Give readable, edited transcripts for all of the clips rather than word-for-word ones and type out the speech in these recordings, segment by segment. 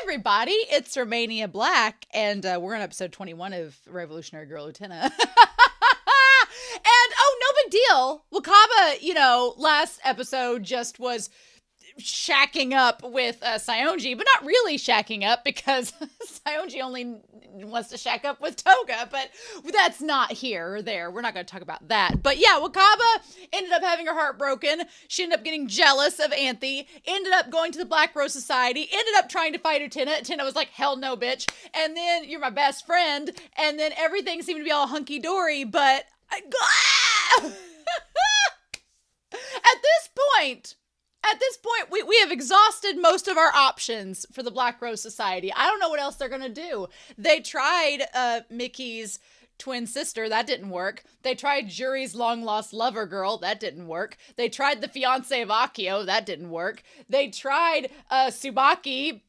everybody, it's Romania Black, and we're on episode 21 of Revolutionary Girl Utena. And, oh, no big deal. Wakaba, last episode just was shacking up with Saionji, but not really shacking up because Saionji only wants to shack up with Touga, but that's not here or there. We're not going to talk about that. But yeah, Wakaba ended up having her heart broken. She ended up getting jealous of Anthe, ended up going to the Black Rose Society, ended up trying to fight Utena. Utena was like, hell no, bitch. And then you're my best friend. And then everything seemed to be all hunky-dory, but At this point, we have exhausted most of our options for the Black Rose Society. I don't know what else they're going to do. They tried Mickey's twin sister. That didn't work. They tried Juri's long-lost lover girl. That didn't work. They tried the fiance of Akio. That didn't work. They tried Tsubaki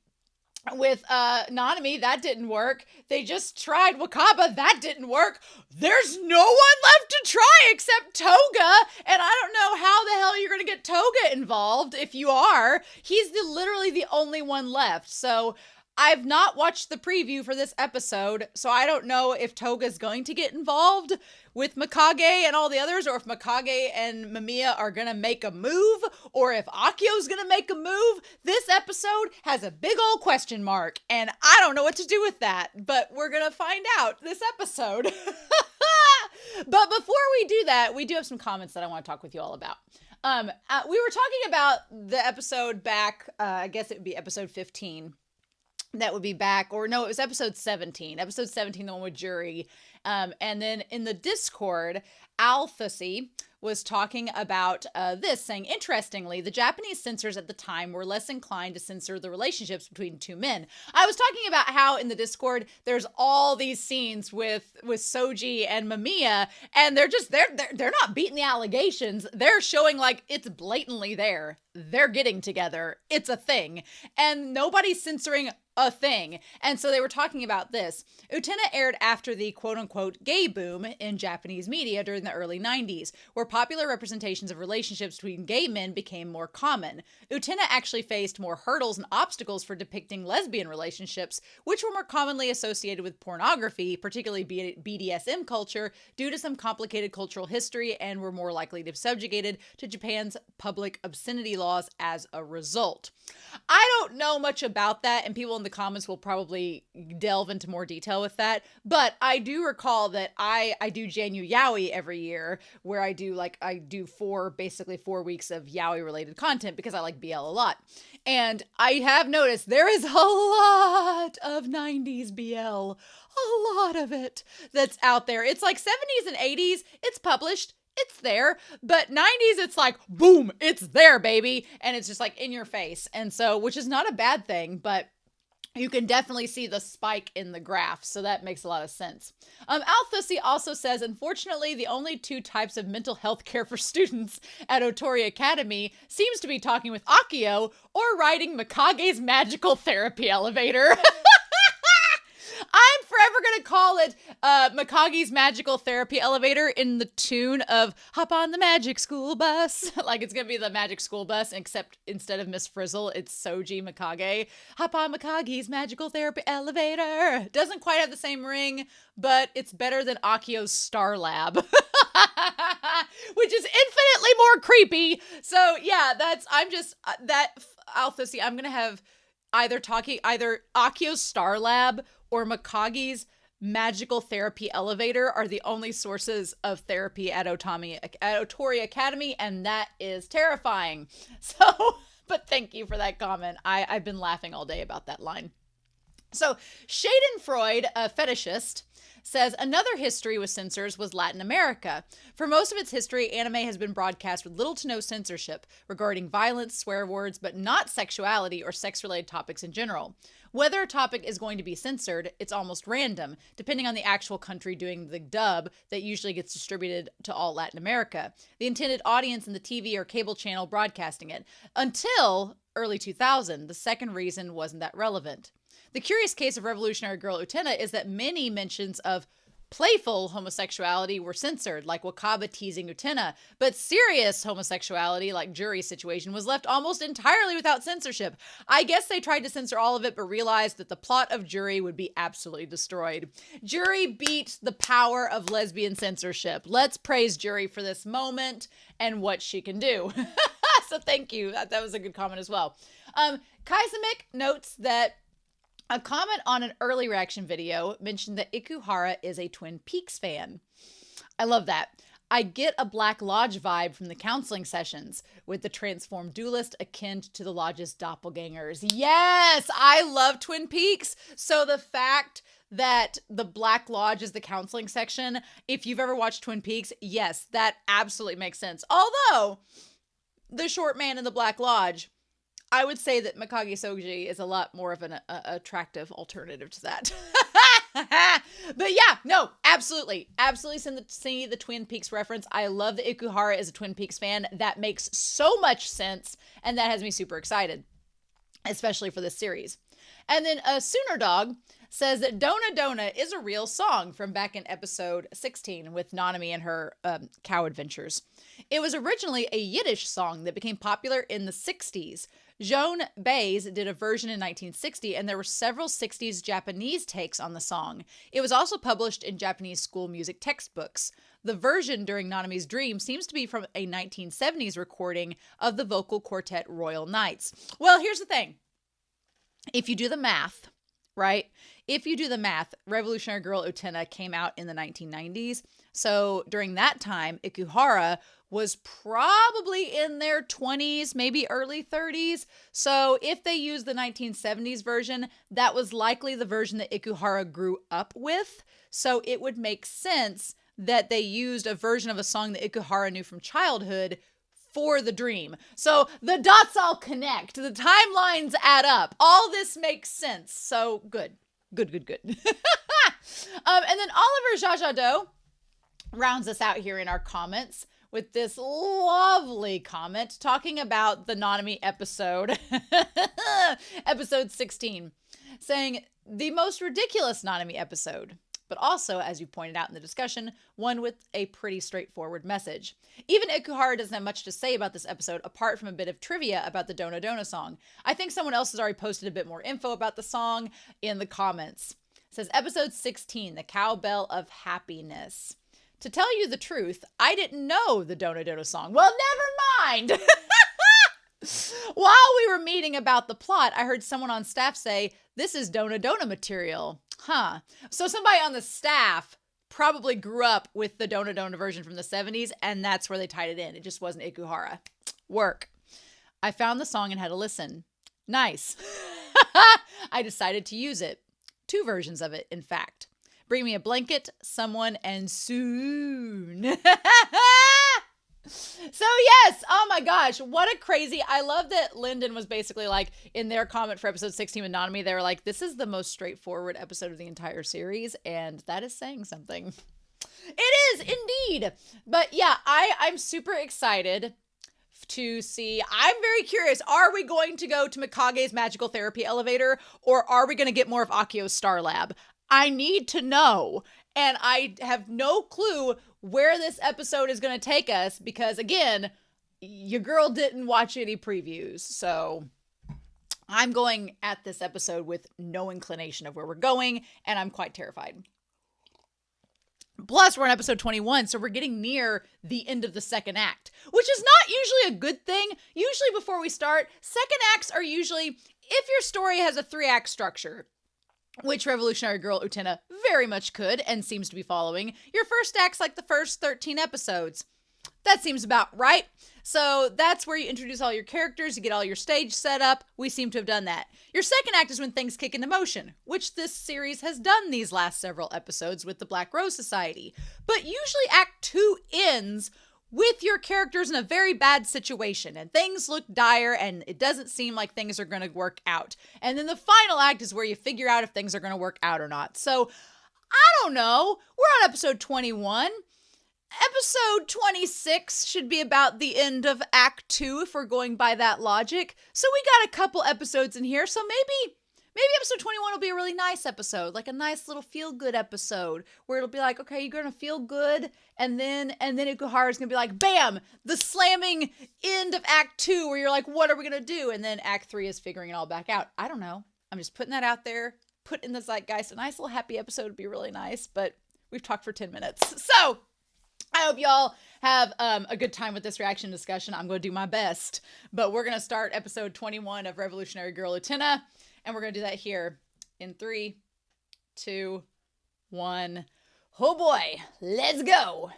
with Nanami. That didn't work. They just tried Wakaba. That didn't work. There's no one left to try except Touga, and I don't know how the hell you're gonna get Touga involved. If you are, he's literally the only one left. So I've not watched the preview for this episode, so I don't know if Toga's going to get involved with Mikage and all the others, or if Mikage and Mamiya are gonna make a move, or if Akio's gonna make a move. This episode has a big old question mark, and I don't know what to do with that, but we're gonna find out this episode. But before we do that, we do have some comments that I want to talk with you all about. We were talking about the episode back, I guess it would be episode 15. That would be back, or no, it was episode 17. Episode 17, the one with Juri. And then in the Discord, Althusy was talking about this, saying, interestingly, the Japanese censors at the time were less inclined to censor the relationships between two men. I was talking about how in the Discord, there's all these scenes with Soji and Mamiya, and they're not beating the allegations. They're showing like it's blatantly there. They're getting together. It's a thing. And nobody's censoring a thing. And so they were talking about this. Utena aired after the quote-unquote gay boom in Japanese media during the early 90s, where popular representations of relationships between gay men became more common. Utena actually faced more hurdles and obstacles for depicting lesbian relationships, which were more commonly associated with pornography, particularly BDSM culture, due to some complicated cultural history, and were more likely to be subjugated to Japan's public obscenity laws as a result. I don't know much about that, and people in the comments will probably delve into more detail with that, but I do recall that I do Janu Yaoi every year, where I do 4 weeks of yaoi related content because I like BL a lot. And I have noticed there is a lot of 90s BL, a lot of it that's out there. It's like 70s and 80s, it's published, it's there, but 90s, it's like, boom, it's there, baby. And it's just like in your face. And so, which is not a bad thing, but you can definitely see the spike in the graph. So that makes a lot of sense. Althusy also says, unfortunately, the only 2 types of mental health care for students at Otori Academy seems to be talking with Akio or riding Mikage's magical therapy elevator. I'm forever going to call it Mikage's magical therapy elevator in the tune of Hop on the Magic School Bus. Like it's going to be the Magic School Bus, except instead of Miss Frizzle, it's Soji Mikage. Hop on Mikage's magical therapy elevator. Doesn't quite have the same ring, but it's better than Akio's Star Lab. Which is infinitely more creepy. So yeah, Althusy, I'm going to have either Akio's Star Lab or Mikage's magical therapy elevator are the only sources of therapy at Otori Academy, and that is terrifying. So, but thank you for that comment. I've been laughing all day about that line. So, Schadenfreude, a fetishist, says another history with censors was Latin America. For most of its history, anime has been broadcast with little to no censorship regarding violence, swear words, but not sexuality or sex-related topics in general. Whether a topic is going to be censored, it's almost random, depending on the actual country doing the dub that usually gets distributed to all Latin America, the intended audience in the TV or cable channel broadcasting it. Until early 2000, the second reason wasn't that relevant. The curious case of Revolutionary Girl Utena is that many mentions of Playful homosexuality were censored, like Wakaba teasing Utena, but serious homosexuality, like Jury's situation, was left almost entirely without censorship. I guess they tried to censor all of it, but realized that the plot of Jury would be absolutely destroyed. Jury beat the power of lesbian censorship. Let's praise Jury for this moment and what she can do. So thank you. That was a good comment as well. Kaizamik notes that a comment on an early reaction video mentioned that Ikuhara is a Twin Peaks fan. I love that. I get a Black Lodge vibe from the counseling sessions with the transformed duelist akin to the Lodge's doppelgangers. Yes, I love Twin Peaks. So the fact that the Black Lodge is the counseling section, if you've ever watched Twin Peaks, yes, that absolutely makes sense. Although the short man in the Black Lodge, I would say that Mikage Soji is a lot more of an attractive alternative to that. But yeah, no, absolutely. Absolutely see the Twin Peaks reference. I love that Ikuhara is a Twin Peaks fan. That makes so much sense, and that has me super excited, especially for this series. And then Sooner Dog says that Dona Dona is a real song from back in episode 16 with Nanami and her cow adventures. It was originally a Yiddish song that became popular in the 60s. Joan Baez did a version in 1960, and there were several 60s Japanese takes on the song. It was also published in Japanese school music textbooks. The version during Nanami's dream seems to be from a 1970s recording of the vocal quartet Royal Knights. Well, here's the thing. If you do the math, right? If you do the math, Revolutionary Girl Utena came out in the 1990s. So during that time, Ikuhara was probably in their 20s, maybe early 30s. So if they used the 1970s version, that was likely the version that Ikuhara grew up with. So it would make sense that they used a version of a song that Ikuhara knew from childhood for the dream. So the dots all connect. The timelines add up. All this makes sense. So good. Good. And then Oliver Jajado rounds us out here in our comments with this lovely comment talking about the Nanami episode, episode 16, saying, the most ridiculous Nanami episode, but also, as you pointed out in the discussion, one with a pretty straightforward message. Even Ikuhara doesn't have much to say about this episode, apart from a bit of trivia about the Dona Dona song. I think someone else has already posted a bit more info about the song in the comments. It says, episode 16, the Cowbell of Happiness. To tell you the truth, I didn't know the Dona Dona song. Well, never mind. While we were meeting about the plot, I heard someone on staff say, this is Dona Dona material. Huh. So somebody on the staff probably grew up with the Dona Dona version from the 70s, and that's where they tied it in. It just wasn't Ikuhara. Work. I found the song and had a listen. Nice. I decided to use it. 2 versions of it, in fact. Bring me a blanket, someone, and soon. So yes, oh my gosh, what a crazy, I love that Lyndon was basically like, in their comment for episode 16 with Nanami, they were like, this is the most straightforward episode of the entire series, and that is saying something. It is, indeed. But yeah, I'm super excited to see. I'm very curious, are we going to go to Mikage's magical therapy elevator, or are we going to get more of Akio's Star Lab? I need to know, and I have no clue where this episode is going to take us because, again, your girl didn't watch any previews, so I'm going at this episode with no inclination of where we're going, and I'm quite terrified. Plus, we're on episode 21, so we're getting near the end of the second act, which is not usually a good thing. Usually before we start, second acts are usually, if your story has a 3-act structure, which Revolutionary Girl Utena very much could and seems to be following, your first act's like the first 13 episodes. That seems about right. So that's where you introduce all your characters, you get all your stage set up. We seem to have done that. Your second act is when things kick into motion, which this series has done these last several episodes with the Black Rose Society. But usually Act 2 ends with your characters in a very bad situation and things look dire and it doesn't seem like things are going to work out. And then the final act is where you figure out if things are going to work out or not. So I don't know. We're on episode 21. Episode 26 should be about the end of Act 2 if we're going by that logic. So we got a couple episodes in here. So Maybe episode 21 will be a really nice episode, like a nice little feel-good episode where it'll be like, okay, you're going to feel good. And then Ikuhara's going to be like, bam, the slamming end of Act 2 where you're like, what are we going to do? And then Act 3 is figuring it all back out. I don't know. I'm just putting that out there. Put in the zeitgeist. A nice little happy episode would be really nice, but we've talked for 10 minutes. So I hope y'all have a good time with this reaction discussion. I'm going to do my best, but we're going to start episode 21 of Revolutionary Girl Utena. And we're going to do that here in 3, 2, 1. Oh boy, let's go.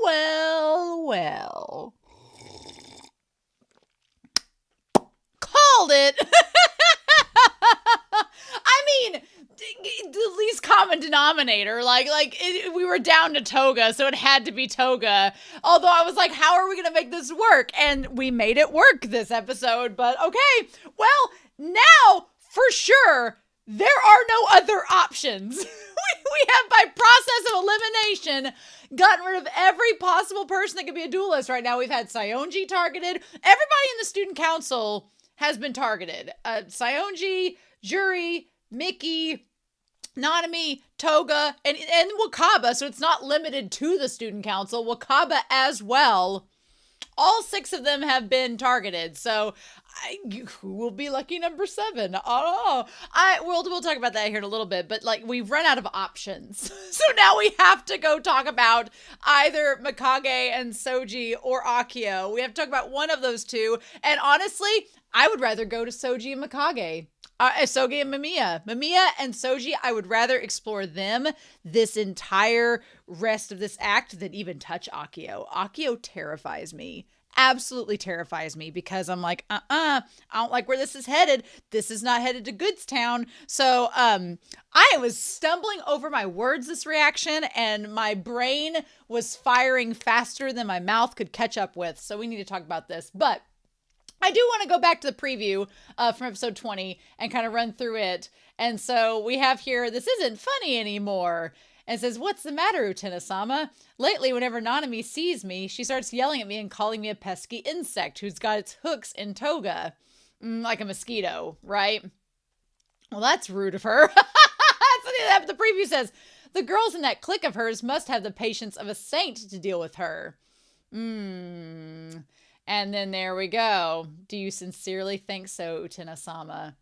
Well. Called it. I mean, the least common denominator, we were down to Touga, so it had to be Touga. Although I was like, how are we going to make this work? And we made it work this episode, but okay. Well, now, for sure, there are no other options. we have, by process of elimination, gotten rid of every possible person that could be a duelist right now. We've had Saionji targeted. Everybody in the student council has been targeted. Saionji, Juri, Miki, Nanami, Touga, and Wakaba, so it's not limited to the student council. Wakaba as well. All 6 of them have been targeted, so who will be lucky number 7? Oh, we'll talk about that here in a little bit, but we've run out of options. So now we have to go talk about either Mikage and Soji or Akio. We have to talk about one of those two, and honestly, I would rather go to Soji and Mikage. Soji and Mamiya. Mamiya and Soji, I would rather explore them this entire rest of this act than even touch Akio. Akio terrifies me. Absolutely terrifies me because I'm like, I don't like where this is headed. This is not headed to Goodstown. So I was stumbling over my words this reaction, and my brain was firing faster than my mouth could catch up with. So we need to talk about this. But I do want to go back to the preview from episode 20 and kind of run through it. And so we have here, this isn't funny anymore. And it says, what's the matter, Utena-sama? Lately, whenever Nanami sees me, she starts yelling at me and calling me a pesky insect who's got its hooks in Touga. Like a mosquito, right? Well, that's rude of her. That's what the preview says. The girls in that clique of hers must have the patience of a saint to deal with her. And then there we go. Do you sincerely think so, Utena-sama?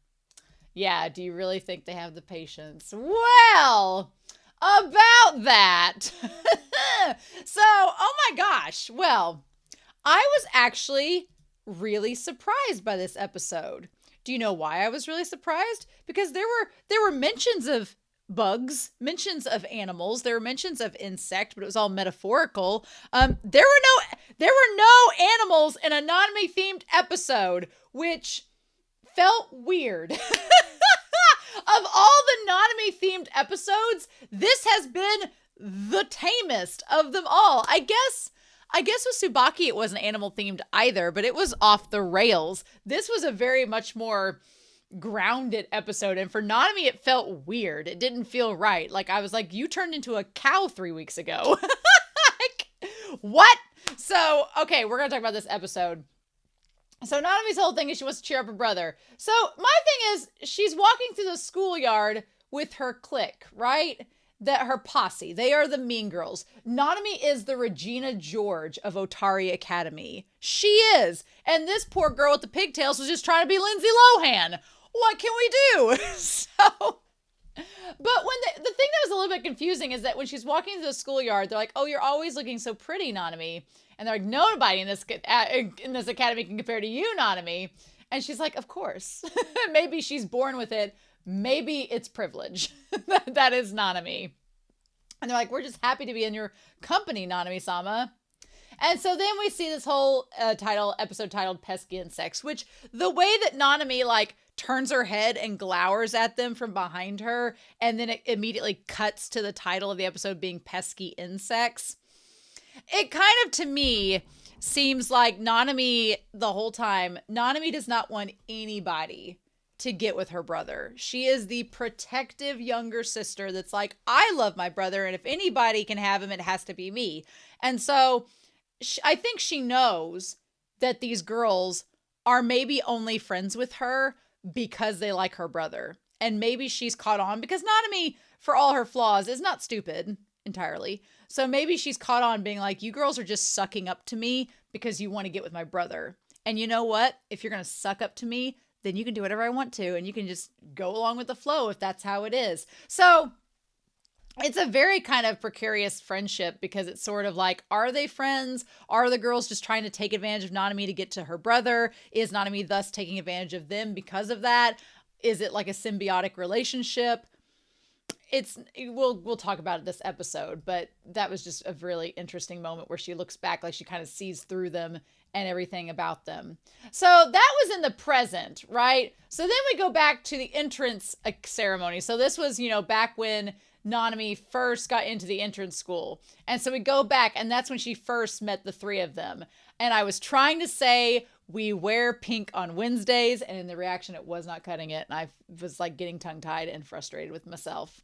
Yeah, do you really think they have the patience? Well, about that. So, oh my gosh. Well, I was actually really surprised by this episode. Do you know why I was really surprised? Because there were mentions of bugs, mentions of animals, there were mentions of insect, but it was all metaphorical. There were no animals in a Nanami themed episode, which felt weird. Of all the Nanami themed episodes, this has been the tamest of them all. I guess with Tsubaki it wasn't animal themed either, but it was off the rails. This was a very much more grounded episode, and for Nanami it felt weird. It didn't feel right. Like I was like, you turned into a cow 3 weeks ago. Like, what? So okay, we're gonna talk about this episode. So Nanami's whole thing is she wants to cheer up her brother. So my thing is, she's walking through the schoolyard with her clique, right? Her posse. They are the mean girls. Nanami is the Regina George of Otari Academy. She is. And this poor girl with the pigtails was just trying to be Lindsay Lohan. What can we do? So, but when the thing that was a little bit confusing is that when she's walking through the schoolyard, they're like, oh, you're always looking so pretty, Nanami. And they're like, nobody in this academy can compare to you, Nanami. And she's like, of course. Maybe she's born with it. Maybe it's privilege. That is Nanami. And they're like, we're just happy to be in your company, Nanami-sama. And so then we see this whole episode titled Pesky Insects, which the way that Nanami turns her head and glowers at them from behind her, and then it immediately cuts to the title of the episode being Pesky Insects. It kind of, to me, seems like Nanami, the whole time, Nanami does not want anybody to get with her brother. She is the protective younger sister that's like, I love my brother, and if anybody can have him, it has to be me. And so I think she knows that these girls are maybe only friends with her because they like her brother. And maybe she's caught on because Nanami, for all her flaws, is not stupid entirely. So maybe she's caught on being like, you girls are just sucking up to me because you want to get with my brother. And you know what? If you're going to suck up to me, then you can do whatever I want to. And you can just go along with the flow if that's how it is. So it's a very kind of precarious friendship because it's sort of like, are they friends? Are the girls just trying to take advantage of Nanami to get to her brother? Is Nanami thus taking advantage of them because of that? Is it like a symbiotic relationship? We'll talk about it this episode, but that was just a really interesting moment where she looks back, like she kind of sees through them and everything about them. So that was in the present, right? So then we go back to the entrance ceremony. So this was, back when Nanami first got into the entrance school. And so we go back, and that's when she first met the three of them. And I was trying to say, we wear pink on Wednesdays, and in the reaction, it was not cutting it. And I was like getting tongue-tied and frustrated with myself.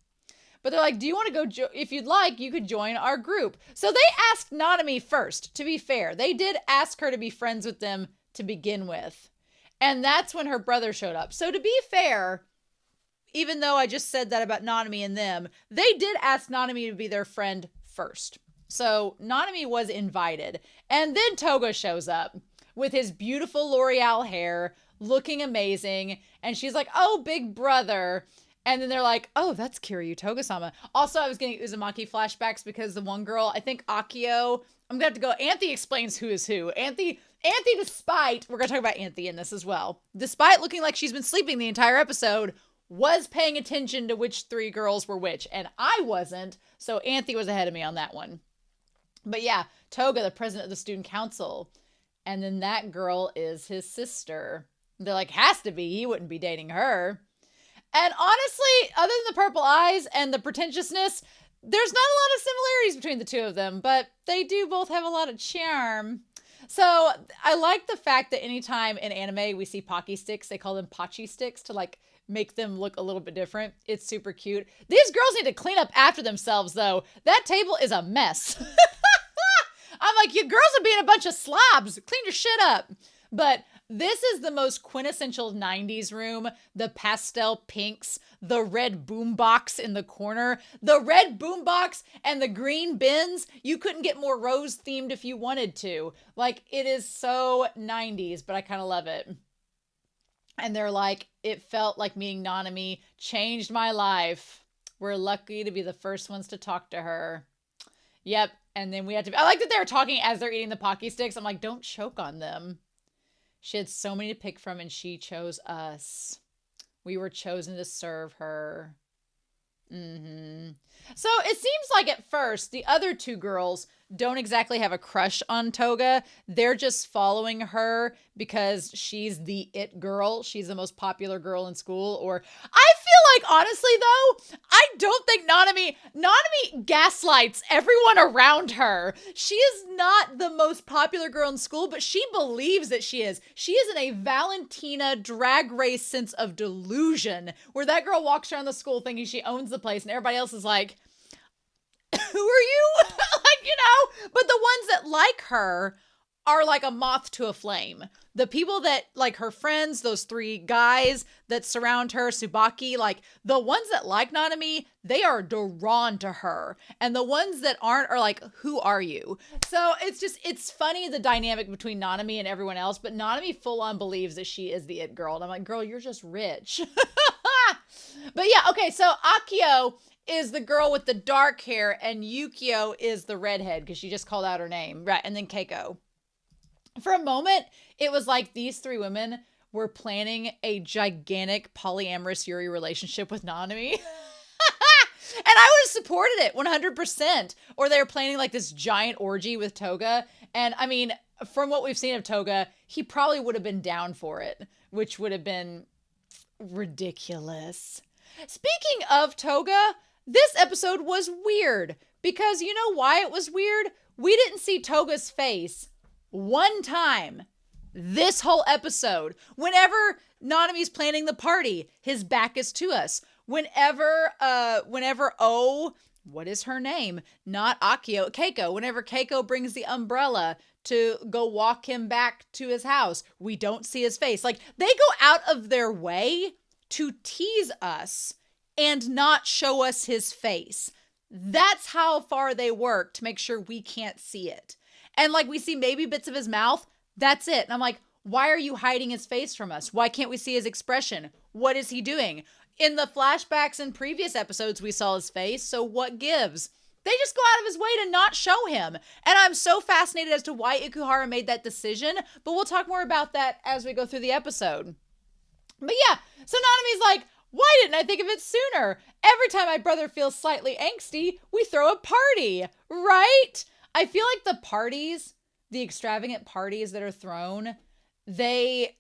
But they're like, do you want to go? If you'd like, you could join our group. So they asked Nanami first, to be fair. They did ask her to be friends with them to begin with. And that's when her brother showed up. So to be fair, even though I just said that about Nanami and them, they did ask Nanami to be their friend first. So Nanami was invited. And then Touga shows up with his beautiful L'Oreal hair, looking amazing. And she's like, oh, big brother. And then they're like, oh, that's Kiryu Touga-sama. Also, I was getting Uzumaki flashbacks because the one girl, I think Akio, I'm going to have to go. Anthe explains who is who. Anthe, despite, we're going to talk about Anthe in this as well, despite looking like she's been sleeping the entire episode, was paying attention to which three girls were which. And I wasn't. So Anthe was ahead of me on that one. But yeah, Touga, the president of the student council. And then that girl is his sister. They're like, has to be. He wouldn't be dating her. And honestly, other than the purple eyes and the pretentiousness, there's not a lot of similarities between the two of them, but they do both have a lot of charm. So I like the fact that anytime in anime we see Pocky sticks, they call them Pachi sticks to like make them look a little bit different. It's super cute. These girls need to clean up after themselves though. That table is a mess. I'm like, you girls are being a bunch of slobs. Clean your shit up. But this is the most quintessential 90s room. The pastel pinks, the red boombox in the corner, the red boombox and the green bins. You couldn't get more rose themed if you wanted to. Like, it is so 90s, but I kind of love it. And they're like, it felt like meeting Nanami changed my life. We're lucky to be the first ones to talk to her. Yep. And then we had to, I like that they're talking as they're eating the Pocky sticks. I'm like, don't choke on them. She had so many to pick from, and she chose us. We were chosen to serve her. So it seems like at first, the other two girls don't exactly have a crush on Touga. They're just following her because she's the it girl. She's the most popular girl in school. Or I feel like, honestly, though, I don't think Nanami gaslights everyone around her. She is not the most popular girl in school, but she believes that she is. She is in a Valentina Drag Race sense of delusion, where that girl walks around the school thinking she owns the place, and everybody else is like, who are you? But the ones that like her are like a moth to a flame. The people that like her friends, those three guys that surround her, Tsubaki, like the ones that like Nanami, they are drawn to her. And the ones that aren't are like, who are you? So it's funny the dynamic between Nanami and everyone else, but Nanami full on believes that she is the it girl. And I'm like, girl, you're just rich. But yeah, okay, so Akio is the girl with the dark hair, and Yukio is the redhead because she just called out her name. Right, and then Keiko. For a moment, it was like these three women were planning a gigantic polyamorous Yuri relationship with Nanami. And I would have supported it 100%. Or they were planning like this giant orgy with Touga. And I mean, from what we've seen of Touga, he probably would have been down for it, which would have been ridiculous. Speaking of Touga, this episode was weird because you know why it was weird? We didn't see Toga's face one time this whole episode. Whenever Nanami's planning the party, his back is to us. Whenever what is her name? Not Akio, Keiko. Whenever Keiko brings the umbrella, to go walk him back to his house. We don't see his face. Like, they go out of their way to tease us and not show us his face. That's how far they work to make sure we can't see it. And like, we see maybe bits of his mouth. That's it. And I'm like, why are you hiding his face from us? Why can't we see his expression? What is he doing? In the flashbacks in previous episodes, we saw his face. So what gives? They just go out of his way to not show him. And I'm so fascinated as to why Ikuhara made that decision. But we'll talk more about that as we go through the episode. But yeah, so Nanami's like, why didn't I think of it sooner? Every time my brother feels slightly angsty, we throw a party, right? I feel like the parties, the extravagant parties that are thrown, they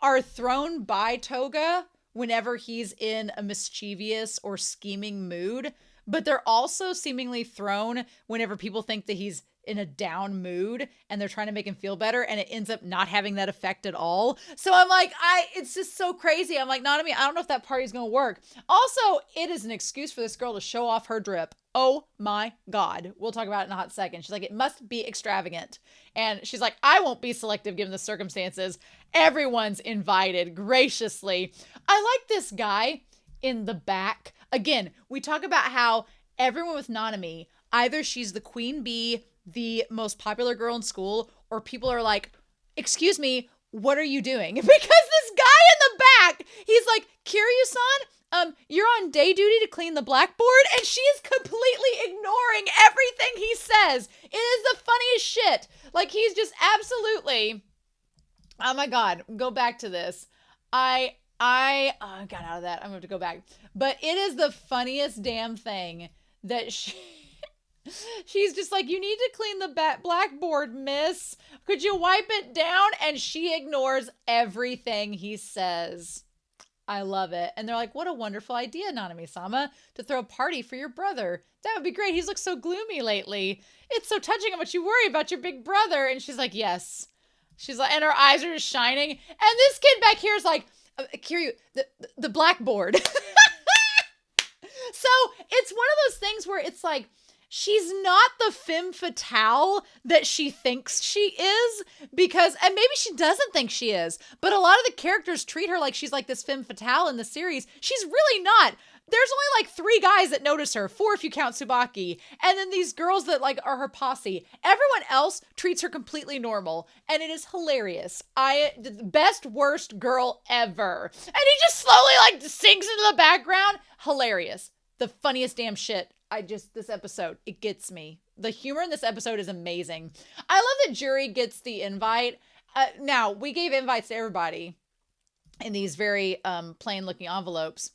are thrown by Touga whenever he's in a mischievous or scheming mood. But they're also seemingly thrown whenever people think that he's in a down mood and they're trying to make him feel better, and it ends up not having that effect at all. So I'm like, it's just so crazy. I'm like, Nanami, I don't know if that party's gonna work. Also, it is an excuse for this girl to show off her drip. Oh my God. We'll talk about it in a hot second. She's like, it must be extravagant. And she's like, I won't be selective given the circumstances. Everyone's invited graciously. I like this guy in the back. Again, we talk about how everyone with Nanami, either she's the queen bee, the most popular girl in school, or people are like, excuse me, what are you doing? Because this guy in the back, he's like, Kiryu-san, you're on day duty to clean the blackboard, and she is completely ignoring everything he says. It is the funniest shit. Like, he's just absolutely, oh my God, go back to this. I got out of that. I'm going to have to go back. But it is the funniest damn thing that she's just like, you need to clean the blackboard, miss. Could you wipe it down? And she ignores everything he says. I love it. And they're like, what a wonderful idea, Nanami-sama, to throw a party for your brother. That would be great. He's looked so gloomy lately. It's so touching how much you worry about your big brother. And she's like, yes. She's like, and her eyes are just shining. And this kid back here is like, Kiryu, the blackboard. So it's one of those things where it's like, she's not the femme fatale that she thinks she is, because, and maybe she doesn't think she is, but a lot of the characters treat her like she's like this femme fatale in the series. She's really not. There's only like 3 guys that notice her, 4 if you count Tsubaki, and then these girls that like are her posse. Everyone else treats her completely normal, and it is hilarious. The best worst girl ever. And he just slowly like sinks into the background. Hilarious. The funniest damn shit. This episode, it gets me. The humor in this episode is amazing. I love that Jury gets the invite. Now, we gave invites to everybody in these very plain looking envelopes.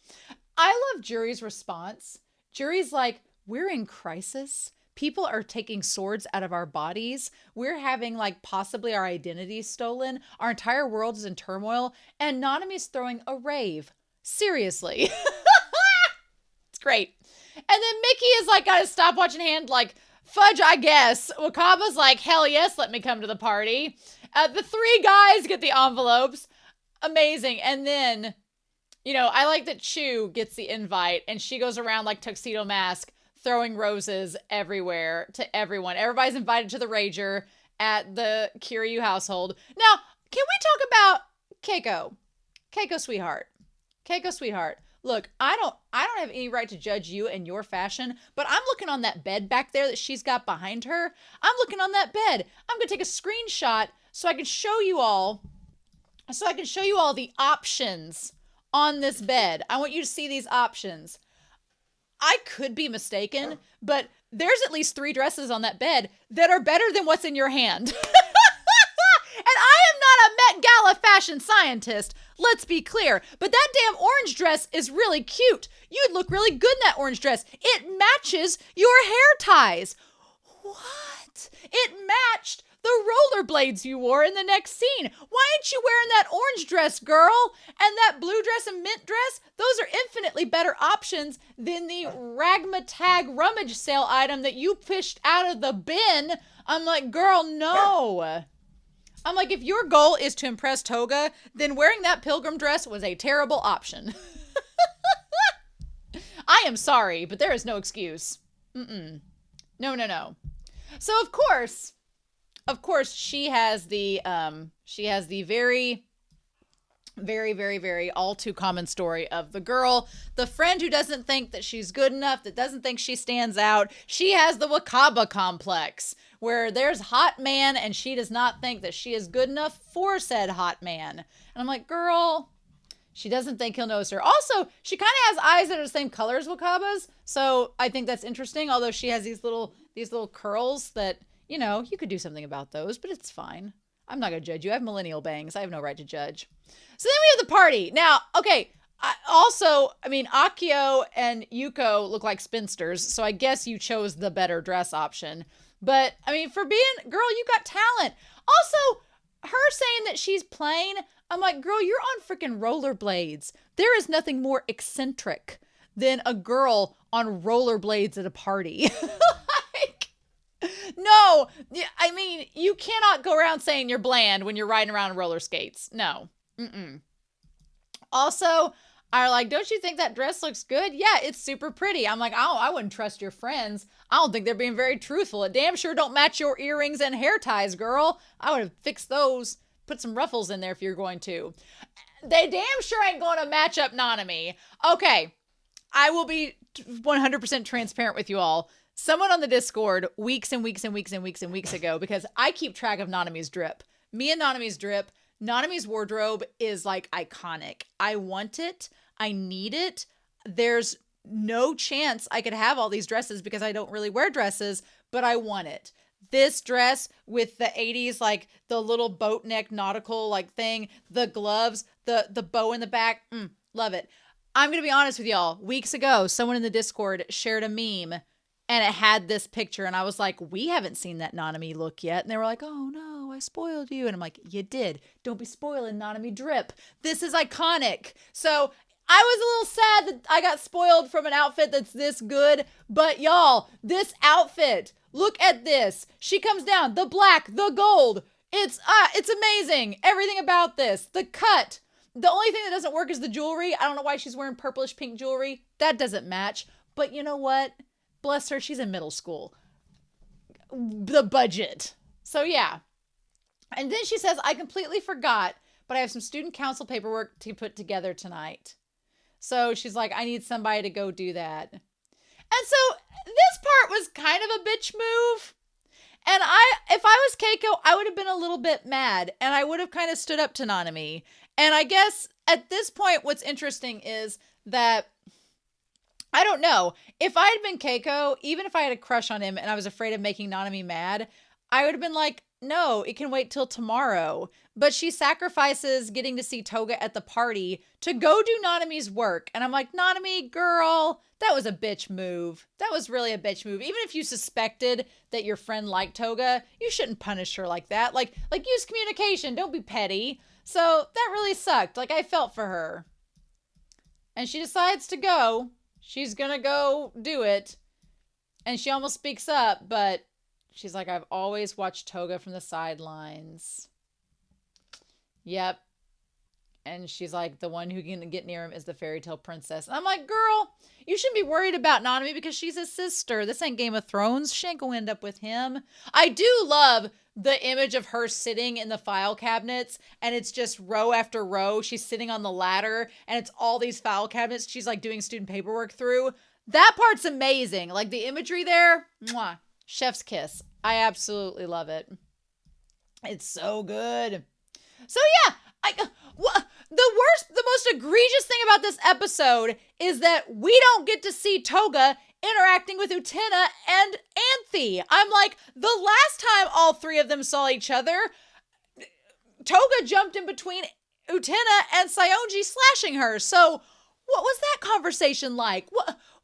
I love Jury's response. Jury's like, we're in crisis. People are taking swords out of our bodies. We're having like possibly our identities stolen. Our entire world is in turmoil. And Nanami's throwing a rave. Seriously. It's great. And then Mickey is like, got his stopwatch in hand, like, fudge, I guess. Wakaba's like, hell yes, let me come to the party. The 3 guys get the envelopes. Amazing. And then, you know, I like that Chu gets the invite and she goes around like Tuxedo Mask, throwing roses everywhere to everyone. Everybody's invited to the Rager at the Kiryu household. Now, can we talk about Keiko? Keiko, sweetheart. Keiko, sweetheart. Look, I don't have any right to judge you and your fashion, but I'm looking on that bed back there that she's got behind her. I'm looking on that bed. I'm going to take a screenshot so I can show you all the options on this bed. I want you to see these options. I could be mistaken, but there's at least 3 dresses on that bed that are better than what's in your hand. And I am not a Met Gala fashion scientist, let's be clear, but that damn orange dress is really cute. You'd look really good in that orange dress. It matches your hair ties. What? It matched the rollerblades you wore in the next scene. Why aren't you wearing that orange dress, girl? And that blue dress and mint dress? Those are infinitely better options than the Ragmatag rummage sale item that you fished out of the bin. I'm like, girl, no. I'm like, if your goal is to impress Touga, then wearing that pilgrim dress was a terrible option. I am sorry, but there is no excuse. No. So, of course, of course, she has the very, very, very, very all too common story of the girl, the friend who doesn't think that she's good enough, that doesn't think she stands out. She has the Wakaba complex, where there's hot man and she does not think that she is good enough for said hot man. And I'm like, girl, she doesn't think he'll notice her. Also, she kind of has eyes that are the same color as Wakaba's, so I think that's interesting. Although she has these little curls that, you know, you could do something about those, but it's fine. I'm not gonna judge you. I have millennial bangs. I have no right to judge. So then we have the party. Now, okay. I mean, Akio and Yuko look like spinsters, so I guess you chose the better dress option. But I mean, for being girl, you got talent. Also, her saying that she's plain, I'm like, girl, you're on freaking rollerblades. There is nothing more eccentric than a girl on rollerblades at a party. Like, no, I mean, you cannot go around saying you're bland when you're riding around on roller skates. No. Mm-mm. Also, are like, don't you think that dress looks good? Yeah, it's super pretty. I'm like, oh, I wouldn't trust your friends. I don't think they're being very truthful. It damn sure don't match your earrings and hair ties, girl. I would have fixed those. Put some ruffles in there if you're going to. They damn sure ain't going to match up Nanami. Okay, I will be 100% transparent with you all. Someone on the Discord weeks and weeks and weeks and weeks and weeks ago, because I keep track of Nanami's drip. Me and Nanami's drip. Nanami's wardrobe is like iconic. I want it. I need it. There's no chance I could have all these dresses because I don't really wear dresses, but I want it. This dress with the 80s, like the little boat neck nautical like thing, the gloves, the bow in the back. Love it. I'm going to be honest with y'all. Weeks ago, someone in the Discord shared a meme and it had this picture. And I was like, we haven't seen that Nanami look yet. And they were like, oh no, I spoiled you. And I'm like, you did. Don't be spoiling Nanami drip. This is iconic. So I was a little sad that I got spoiled from an outfit that's this good. But y'all, this outfit, look at this. She comes down, the black, the gold. It's amazing. Everything about this. The cut. The only thing that doesn't work is the jewelry. I don't know why she's wearing purplish pink jewelry. That doesn't match. But you know what? Bless her, she's in middle school. The budget. So yeah. And then she says, I completely forgot, but I have some student council paperwork to put together tonight. So she's like, I need somebody to go do that. And so this part was kind of a bitch move. And if I was Keiko, I would have been a little bit mad. And I would have kind of stood up to Nanami. And I guess at this point, what's interesting is that I don't know. If I had been Keiko, even if I had a crush on him and I was afraid of making Nanami mad, I would have been like, no, it can wait till tomorrow. But she sacrifices getting to see Touga at the party to go do Nanami's work. And I'm like, Nanami, girl, that was a bitch move. That was really a bitch move. Even if you suspected that your friend liked Touga, you shouldn't punish her like that. Like use communication. Don't be petty. So that really sucked. Like, I felt for her. And she decides to go. She's gonna go do it. And she almost speaks up, but she's like, I've always watched Touga from the sidelines. Yep. And she's like, the one who can get near him is the fairy tale princess. And I'm like, girl, you shouldn't be worried about Nanami because she's his sister. This ain't Game of Thrones. She ain't gonna end up with him. I do love the image of her sitting in the file cabinets and it's just row after row. She's sitting on the ladder and it's all these file cabinets she's like doing student paperwork through. That part's amazing. Like the imagery there, mwah, chef's kiss. I absolutely love it. It's so good. So yeah, the most egregious thing about this episode is that we don't get to see Touga interacting with Utena and Anthe. I'm like, the last time all three of them saw each other, Touga jumped in between Utena and Saionji slashing her. So what was that conversation like?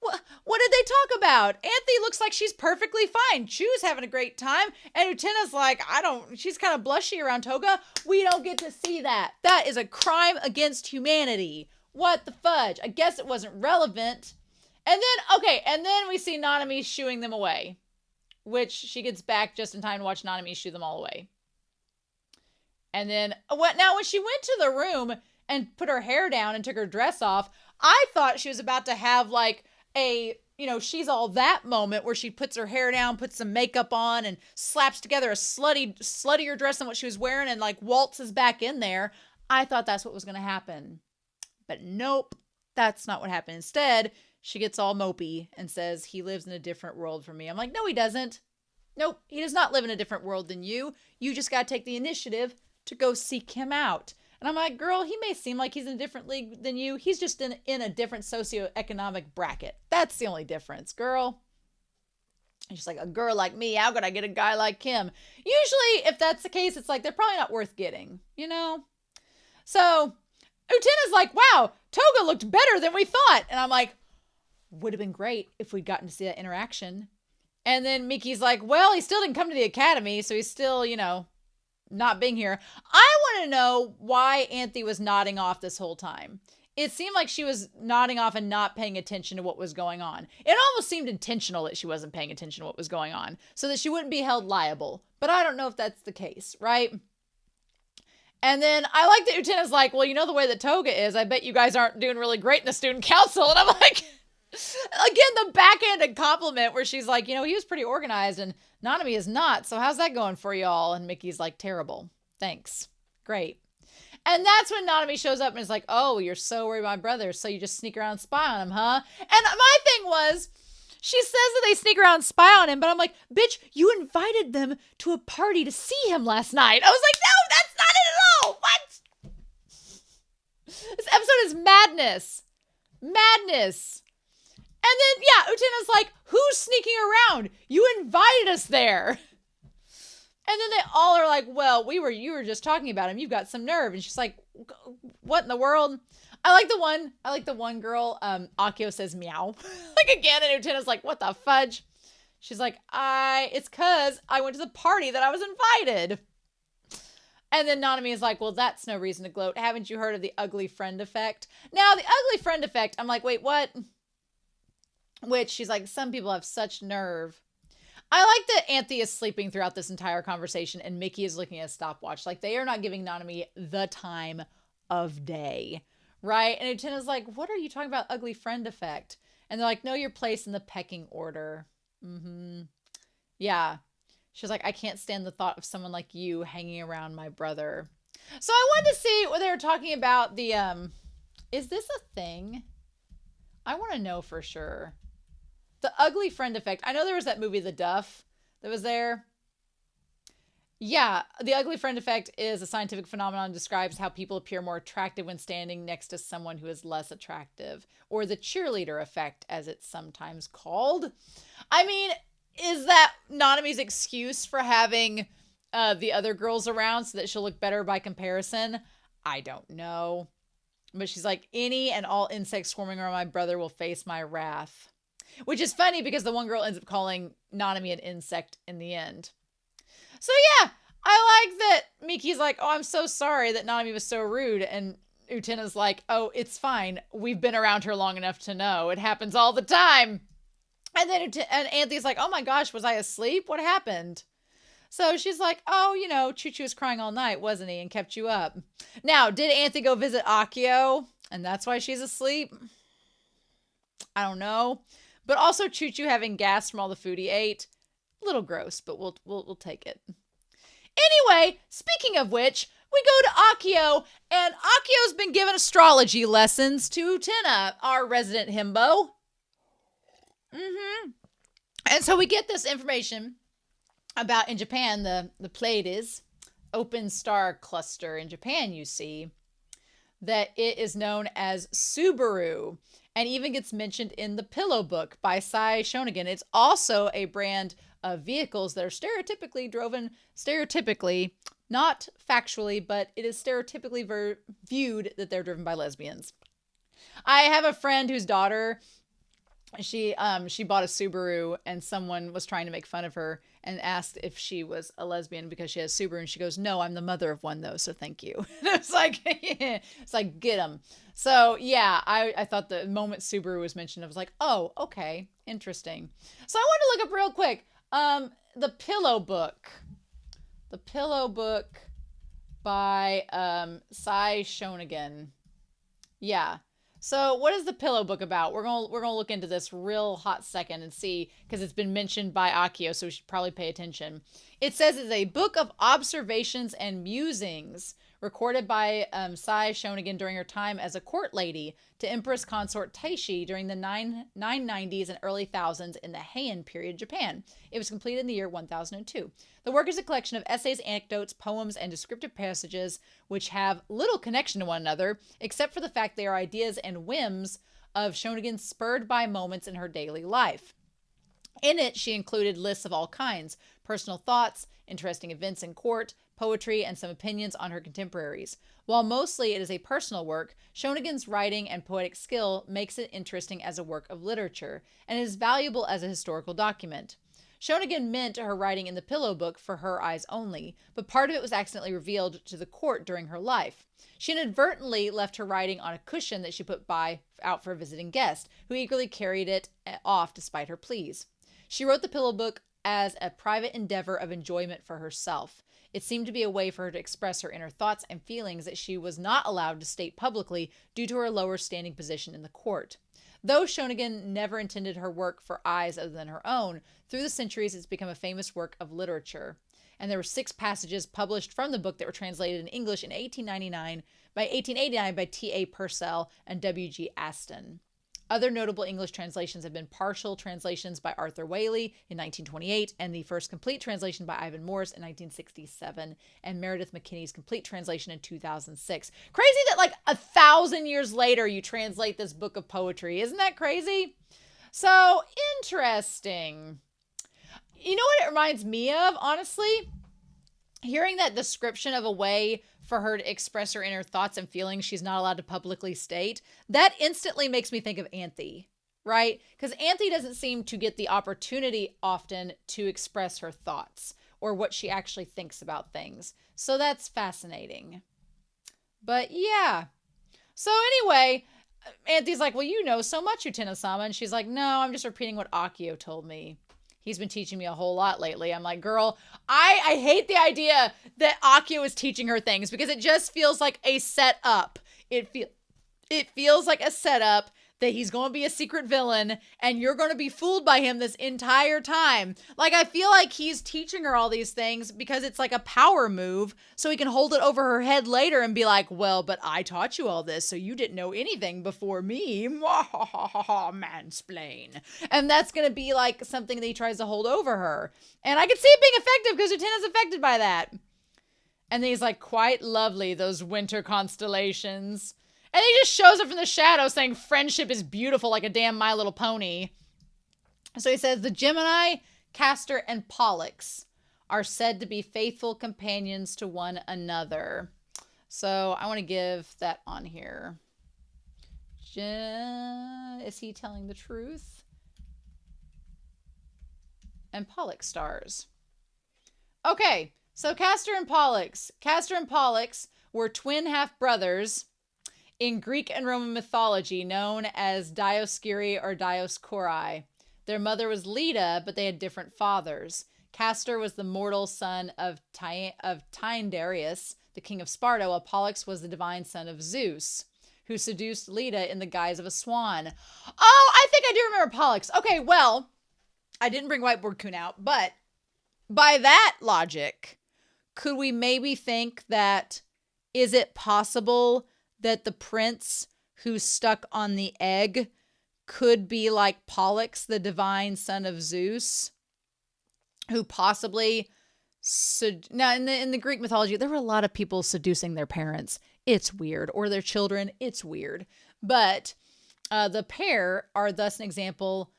What did they talk about? Anthe looks like she's perfectly fine. Chu's having a great time. And Utena's like, she's kind of blushy around Touga. We don't get to see that. That is a crime against humanity. What the fudge? I guess it wasn't relevant. And then we see Nanami shooing them away. Which she gets back just in time to watch Nanami shoo them all away. And then, now when she went to the room and put her hair down and took her dress off, I thought she was about to have like a she's all that moment where she puts her hair down, puts some makeup on, and slaps together a sluttier dress than what she was wearing and like waltzes back in there. I thought that's what was going to happen. But nope, that's not what happened. Instead, she gets all mopey and says, he lives in a different world from me. I'm like, no, he doesn't. Nope, he does not live in a different world than you. You just got to take the initiative to go seek him out. And I'm like, girl, he may seem like he's in a different league than you. He's just in a different socioeconomic bracket. That's the only difference, girl. And she's like, a girl like me, how could I get a guy like him? Usually, if that's the case, it's like, they're probably not worth getting, So Utena's like, wow, Touga looked better than we thought. And I'm like, would have been great if we'd gotten to see that interaction. And then Miki's like, well, he still didn't come to the academy, so he's still, not being here. I want to know why Anthe was nodding off this whole time. It seemed like she was nodding off and not paying attention to what was going on. It almost seemed intentional that she wasn't paying attention to what was going on so that she wouldn't be held liable. But I don't know if that's the case, right? And then I like that Utena's like, well, the way that Touga is, I bet you guys aren't doing really great in the student council. And I'm like, again, the backhanded compliment where she's like, he was pretty organized and Nanami is not. So how's that going for y'all? And Miki's like, terrible. Thanks. Great. And that's when Nanami shows up and is like, oh, you're so worried about my brother. So you just sneak around and spy on him, huh? And my thing was, she says that they sneak around and spy on him, but I'm like, bitch, you invited them to a party to see him last night. I was like, no, that's not it at all. What? This episode is madness. Madness. And then, yeah, Utena's like, who's sneaking around? You invited us there. And then they all are like, well, you were just talking about him. You've got some nerve. And she's like, what in the world? I like the one girl, Akio says meow. Like again, and Utena's like, what the fudge? She's like, it's cause I went to the party that I was invited. And then Nanami is like, well, that's no reason to gloat. Haven't you heard of the ugly friend effect? Now, the ugly friend effect, I'm like, wait, what? Which she's like, some people have such nerve. I like that Anthe is sleeping throughout this entire conversation and Miki is looking at a stopwatch. Like they are not giving Nanami the time of day, right? And Utena's like, what are you talking about, ugly friend effect? And they're like, know your place in the pecking order. Yeah. She's like, I can't stand the thought of someone like you hanging around my brother. So I wanted to see what they were talking about. The, is this a thing? I want to know for sure. The ugly friend effect. I know there was that movie, The Duff, that was there. Yeah, the ugly friend effect is a scientific phenomenon that describes how people appear more attractive when standing next to someone who is less attractive, or the cheerleader effect, as it's sometimes called. I mean, is that Nanami's excuse for having the other girls around so that she'll look better by comparison? I don't know. But she's like, any and all insects swarming around my brother will face my wrath. Which is funny because the one girl ends up calling Nanami an insect in the end. So yeah, I like that Miki's like, oh, I'm so sorry that Nanami was so rude. And Utena's like, oh, it's fine. We've been around her long enough to know. It happens all the time. And then and Anthe's like, oh my gosh, was I asleep? What happened? So she's like, oh, Choo-Choo was crying all night, wasn't he? And kept you up. Now, did Anthe go visit Akio? And that's why she's asleep? I don't know. But also Choo-Choo having gas from all the food he ate. A little gross, but we'll take it. Anyway, speaking of which, we go to Akio, and Akio's been giving astrology lessons to Utena, our resident himbo. And so we get this information about, in Japan, the Pleiades, open star cluster in Japan, you see, that it is known as Subaru, and even gets mentioned in the Pillow Book by Sai Shonagan. It's also a brand of vehicles that are stereotypically, not factually, but it is stereotypically viewed that they're driven by lesbians. I have a friend whose daughter, she bought a Subaru, and someone was trying to make fun of her and asked if she was a lesbian because she has a Subaru, and she goes, no, I'm the mother of one though, so thank you. It's like, it's like, get him. So yeah, I thought the moment Subaru was mentioned, I was like, oh, okay, interesting. So I wanted to look up real quick, the Pillow Book by Sai Shonagan. Yeah. So what is the pillow book about? We're gonna look into this real hot second and see, because it's been mentioned by Akio, so we should probably pay attention. It says it's a book of observations and musings recorded by Sai Shonagon during her time as a court lady to Empress Consort Taishi during the 990s and early thousands in the Heian period of Japan. It was completed in the year 1002. The work is a collection of essays, anecdotes, poems, and descriptive passages which have little connection to one another, except for the fact they are ideas and whims of Shonagon spurred by moments in her daily life. In it, she included lists of all kinds, personal thoughts, interesting events in court, poetry, and some opinions on her contemporaries. While mostly it is a personal work, Shonagon's writing and poetic skill makes it interesting as a work of literature, and is valuable as a historical document. Shonagon meant her writing in the pillow book for her eyes only, but part of it was accidentally revealed to the court during her life. She inadvertently left her writing on a cushion that she put out for a visiting guest, who eagerly carried it off despite her pleas. She wrote the pillow book as a private endeavor of enjoyment for herself. It seemed to be a way for her to express her inner thoughts and feelings that she was not allowed to state publicly due to her lower standing position in the court. Though Shonagon never intended her work for eyes other than her own, through the centuries it's become a famous work of literature. And there were 6 passages published from the book that were translated in English in 1889 by T.A. Purcell and W.G. Aston. Other notable English translations have been partial translations by Arthur Waley in 1928, and the first complete translation by Ivan Morris in 1967, and Meredith McKinney's complete translation in 2006. Crazy that like 1,000 years later you translate this book of poetry. Isn't that crazy? So interesting. You know what it reminds me of, honestly? Hearing that description of a way for her to express her inner thoughts and feelings she's not allowed to publicly state, that instantly makes me think of Anthe, right? Because Anthe doesn't seem to get the opportunity often to express her thoughts or what she actually thinks about things. So that's fascinating. But yeah. So anyway, Anthe's like, well, you know so much, Utena-sama. And she's like, no, I'm just repeating what Akio told me. He's been teaching me a whole lot lately. I'm like, girl, I hate the idea that Akio is teaching her things because it just feels like a setup. It feels like a setup that he's going to be a secret villain and you're going to be fooled by him this entire time. Like, I feel like he's teaching her all these things because it's like a power move so he can hold it over her head later and be like, well, but I taught you all this, so you didn't know anything before me. Mansplain. And that's going to be like something that he tries to hold over her. And I can see it being effective because Utena's affected by that. And then he's like, quite lovely, those winter constellations. And he just shows up from the shadows saying friendship is beautiful like a damn My Little Pony. So he says, the Gemini, Castor, and Pollux are said to be faithful companions to one another. So I want to give that on here. Is he telling the truth? And Pollux stars. Okay, so Castor and Pollux. Castor and Pollux were twin half-brothers in Greek and Roman mythology, known as Dioscuri or Dioscuri. Their mother was Leda, but they had different fathers. Castor was the mortal son of Tyndareus, the king of Sparta, while Pollux was the divine son of Zeus, who seduced Leda in the guise of a swan. Oh, I think I do remember Pollux. Okay, well, I didn't bring Whiteboard Kun out, but by that logic, could we maybe think that, is it possible that the prince who's stuck on the egg could be like Pollux, the divine son of Zeus, who possibly now in the Greek mythology, there were a lot of people seducing their parents. It's weird. Or their children. It's weird. But the pair are thus an example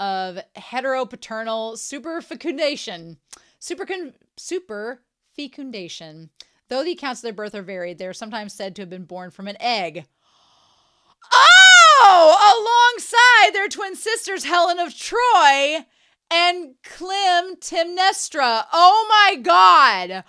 of heteropaternal superfecundation. Superfecundation. Though the accounts of their birth are varied, they are sometimes said to have been born from an egg. Oh! Alongside their twin sisters, Helen of Troy and Clytemnestra. Oh my God.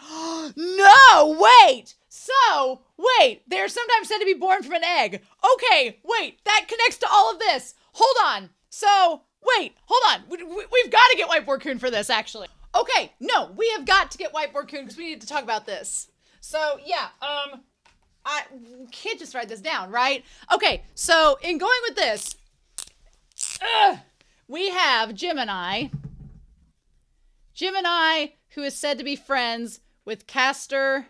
No, wait. So, wait. They're sometimes said to be born from an egg. Okay, wait. That connects to all of this. Hold on. So, wait. Hold on. We've got to get Whiteboard Kun for this, actually. Okay, no. We have got to get Whiteboard Kun because we need to talk about this. So, yeah. can't just write this down, right? Okay, so in going with this, we have Gemini. Gemini, who is said to be friends with Castor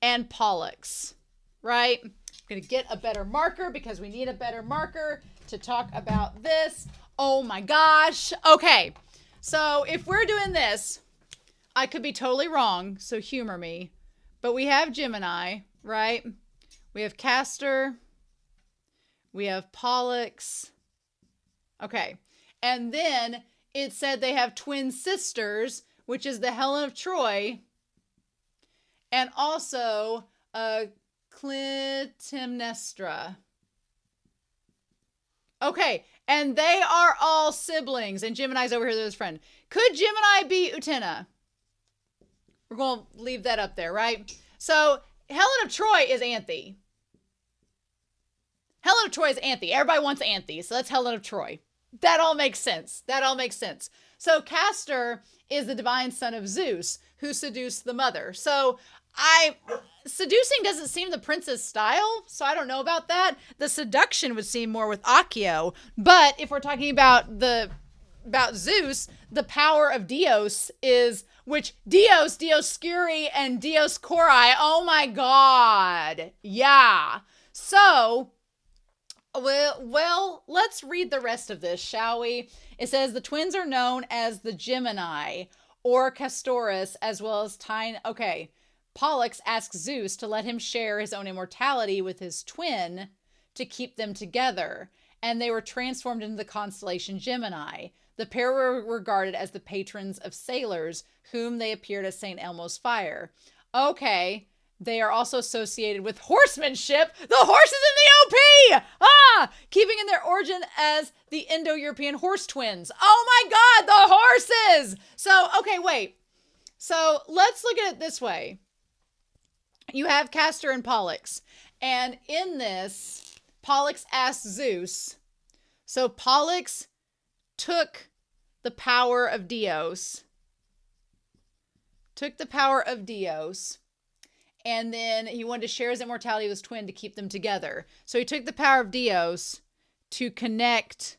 and Pollux, right? I'm going to get a better marker because we need a better marker to talk about this. Oh my gosh. Okay, so if we're doing this, I could be totally wrong, so humor me. But we have Gemini, right? We have Castor. We have Pollux. Okay. And then it said they have twin sisters, which is the Helen of Troy. And also Clytemnestra. Okay. And they are all siblings. And Gemini's over here with his friend. Could Gemini be Utena? We're going to leave that up there, right? So Helen of Troy is Anthe. Helen of Troy is Anthe. Everybody wants Anthe, so that's Helen of Troy. That all makes sense. That all makes sense. So Castor is the divine son of Zeus, who seduced the mother. So seducing doesn't seem the prince's style, so I don't know about that. The seduction would seem more with Accio. But if we're talking about Zeus, the power of Dios is, which Dioscuri, and Dioscuri, oh my god. Yeah. So, well, let's read the rest of this, shall we? It says the twins are known as the Gemini or Castorus, as well as Okay. Pollux asks Zeus to let him share his own immortality with his twin to keep them together, and they were transformed into the constellation Gemini. The pair were regarded as the patrons of sailors, whom they appeared as St. Elmo's fire. Okay. They are also associated with horsemanship. The horses in the OP! Keeping in their origin as the Indo-European horse twins. Oh my god, the horses! So, okay, wait. So, let's look at it this way. You have Castor and Pollux. And in this, Pollux asked Zeus. So, Pollux took the power of Dios. And then he wanted to share his immortality with his twin to keep them together. So he took the power of Dios to connect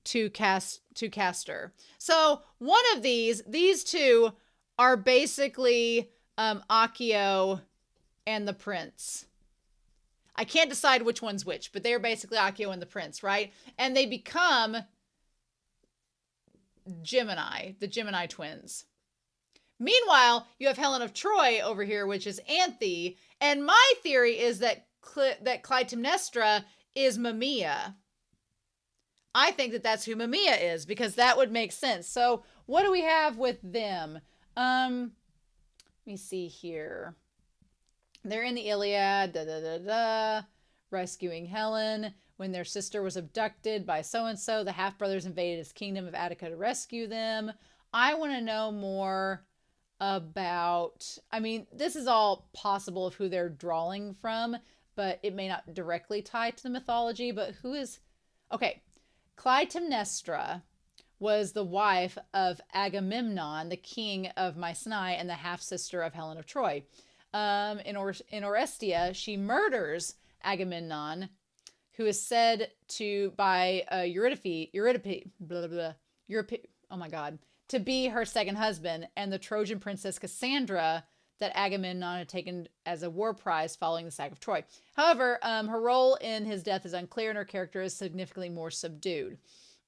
to Castor. So one of these two are basically Accio and the prince. I can't decide which one's which, but they're basically Accio and the prince, right? And they become Gemini, the Gemini twins. Meanwhile, you have Helen of Troy over here, which is Anthe. And my theory is that Clytemnestra is Mamaea. I think that that's who Mamaea is, because that would make sense. So what do we have with them? Let me see here. They're in the Iliad, rescuing Helen. When their sister was abducted by so-and-so, the half-brothers invaded his kingdom of Attica to rescue them. I want to know more about, I mean, this is all possible of who they're drawing from, but it may not directly tie to the mythology. But who is, okay, Clytemnestra was the wife of Agamemnon, the king of Mycenae and the half-sister of Helen of Troy. In Orestia, she murders Agamemnon, who is said to, by Eurydice, oh my god, to be her second husband, and the Trojan princess Cassandra that Agamemnon had taken as a war prize following the sack of Troy. However, her role in his death is unclear, and her character is significantly more subdued.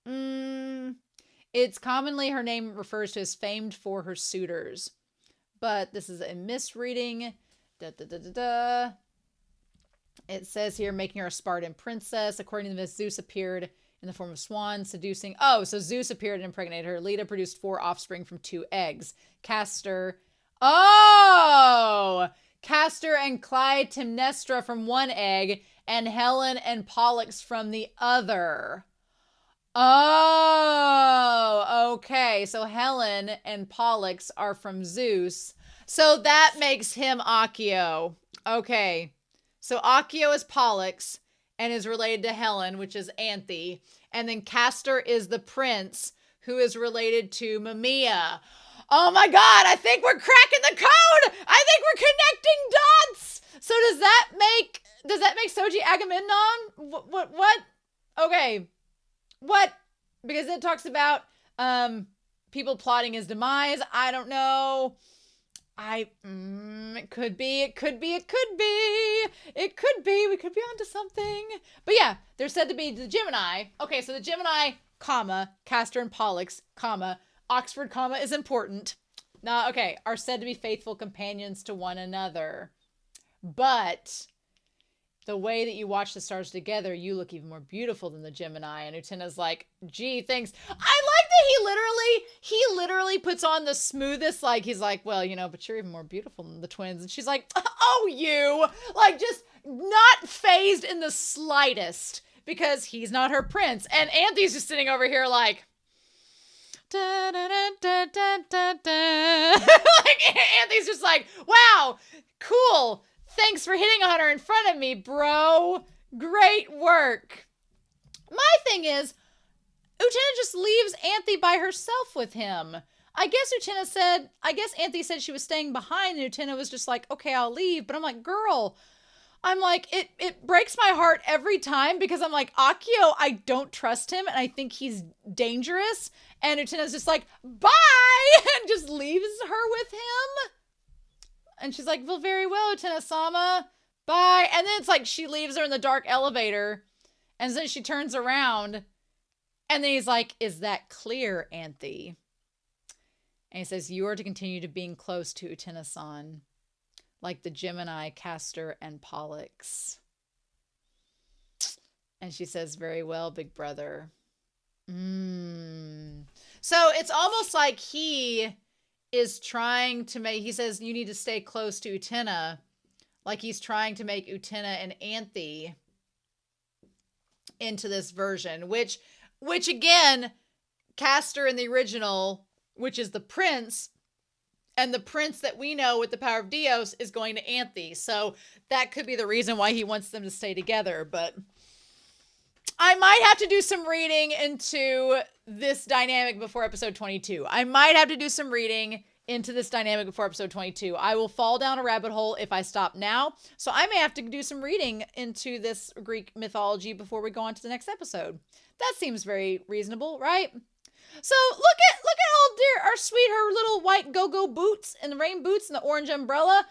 It's commonly her name refers to as famed for her suitors, but this is a misreading. It says here, making her a Spartan princess. According to this, Zeus appeared in the form of swan, seducing. Oh, so Zeus appeared and impregnated her. Leda produced 4 offspring from 2 eggs. Castor. Oh! Castor and Clytemnestra from 1 egg, and Helen and Pollux from the other. Oh, okay. So Helen and Pollux are from Zeus. So that makes him Accio. Okay. So Accio is Pollux and is related to Helen, which is Anthe. And then Castor is the prince, who is related to Mamaea. Oh my God, I think we're cracking the code. I think we're connecting dots. So does that make Soji Agamemnon? What? Okay. What? Because it talks about people plotting his demise. I don't know. It could be. We could be onto something. But yeah, they're said to be the Gemini. Okay, so the Gemini, comma, Castor and Pollux, comma, Oxford, comma is important. Are said to be faithful companions to one another. But the way that you watch the stars together, you look even more beautiful than the Gemini. And Utena's like, gee, thanks. I like that he literally puts on the smoothest, like, he's like, well, but you're even more beautiful than the twins. And she's like, oh, you. Like, just not phased in the slightest because he's not her prince. And Anthony's just sitting over here like, da, da, da, da, da, da, da. Like, Anthony's just like, wow, cool. Thanks for hitting on her in front of me, bro. Great work. My thing is, Utena just leaves Anthe by herself with him. I guess Anthe said she was staying behind, and Utena was just like, okay, I'll leave. But I'm like, girl, it breaks my heart every time because I'm like, Akio, I don't trust him, and I think he's dangerous. And Utena's just like, bye, and just leaves her with him. And she's like, well, very well, Utena-sama, bye. And then it's like she leaves her in the dark elevator, and then she turns around, and then he's like, is that clear, Anthe? And he says, you are to continue to being close to Utena-san, like the Gemini, Castor, and Pollux. And she says, very well, big brother. So it's almost like he is trying to make, he says, you need to stay close to Utena, like he's trying to make Utena and Anthe into this version, which again, Castor in the original, which is the prince, and the prince that we know with the power of Dios is going to Anthe. So that could be the reason why he wants them to stay together. But I might have to do some reading into this dynamic before episode 22. I will fall down a rabbit hole if I stop now. So I may have to do some reading into this Greek mythology before we go on to the next episode. That seems very reasonable, right? So look at our sweet, her little white go-go boots and the rain boots and the orange umbrella.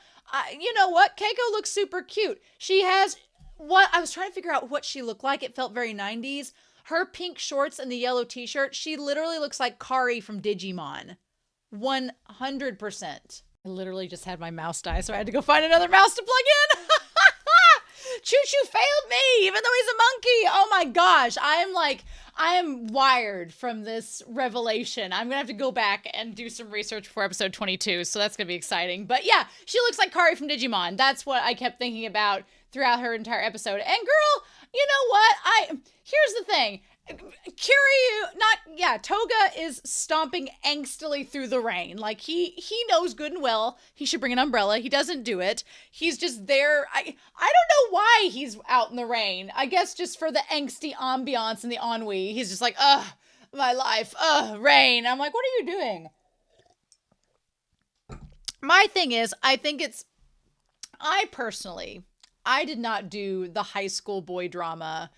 You know what? Keiko looks super cute. She has I was trying to figure out what she looked like. It felt very 90s. Her pink shorts and the yellow t-shirt. She literally looks like Kari from Digimon. 100%. I literally just had my mouse die, so I had to go find another mouse to plug in. Choo-Choo failed me, even though he's a monkey. Oh my gosh. I am wired from this revelation. I'm going to have to go back and do some research for episode 22, so that's going to be exciting. But yeah, she looks like Kari from Digimon. That's what I kept thinking about throughout her entire episode. And girl, you know what? Here's the thing. Touga is stomping angstily through the rain. Like he knows good and well he should bring an umbrella. He doesn't do it. He's just there. I don't know why he's out in the rain. I guess just for the angsty ambiance and the ennui. He's just like, ugh, my life, rain. I'm like, what are you doing? My thing is, I did not do the high school boy drama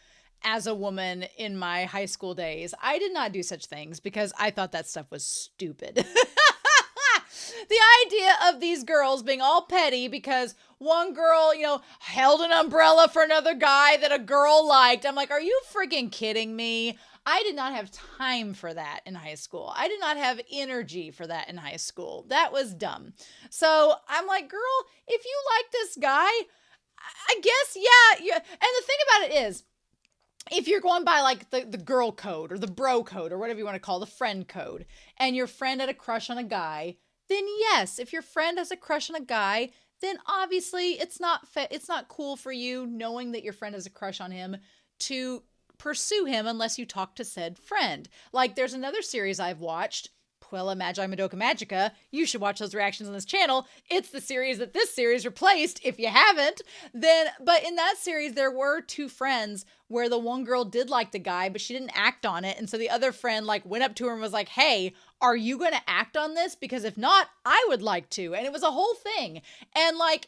as a woman in my high school days. I did not do such things because I thought that stuff was stupid. The idea of these girls being all petty because one girl, held an umbrella for another guy that a girl liked. I'm like, are you freaking kidding me? I did not have time for that in high school. I did not have energy for that in high school. That was dumb. So I'm like, girl, if you like this guy, I guess, yeah. And the thing about it is, if you're going by like the girl code or the bro code or whatever you want to call the friend code, and your friend had a crush on a guy, then yes, if your friend has a crush on a guy, then obviously it's not cool for you knowing that your friend has a crush on him to pursue him unless you talk to said friend. Like there's another series I've watched, Puella Magi Madoka Magica. You should watch those reactions on this channel. It's the series that this series replaced. If you haven't, but in that series, there were two friends where the one girl did like the guy, but she didn't act on it. And so the other friend went up to her and was like, hey, are you going to act on this? Because if not, I would like to. And it was a whole thing. And like,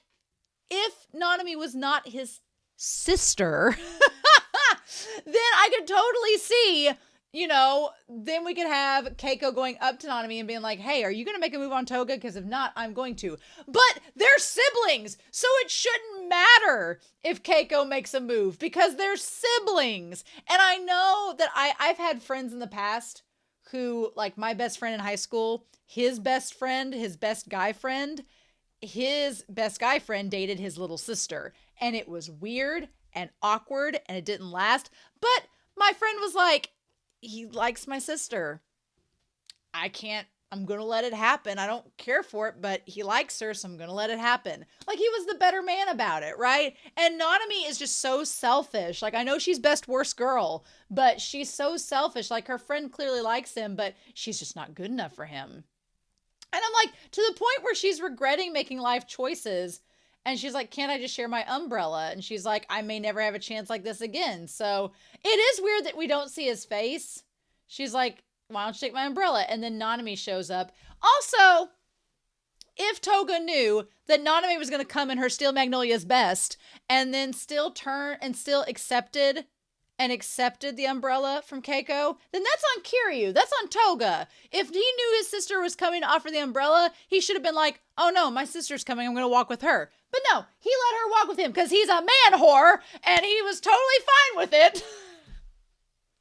if Nanami was not his sister, then I could totally see, you know, then we could have Keiko going up to Nanami and being like, hey, are you going to make a move on Touga? Because if not, I'm going to. But they're siblings, so it shouldn't matter if Keiko makes a move because they're siblings. And I know that I've had friends in the past who, like my best friend in high school, his best guy friend dated his little sister. And it was weird and awkward and it didn't last. But my friend was like, he likes my sister. I'm going to let it happen. I don't care for it, but he likes her, so I'm going to let it happen. Like, he was the better man about it, right? And Nanami is just so selfish. Like, I know she's best worst girl, but she's so selfish. Like, her friend clearly likes him, but she's just not good enough for him. And I'm like, to the point where she's regretting making life choices. And she's like, can't I just share my umbrella? And she's like, I may never have a chance like this again. So it is weird that we don't see his face. She's like, why don't you take my umbrella? And then Nanami shows up. Also, if Touga knew that Nanami was going to come in her Steel Magnolia's best and then still accepted the umbrella from Keiko, then that's on Kiryu. That's on Touga. If he knew his sister was coming to offer the umbrella, he should have been like, oh no, my sister's coming. I'm going to walk with her. But no, he let her walk with him because he's a man whore and he was totally fine with it.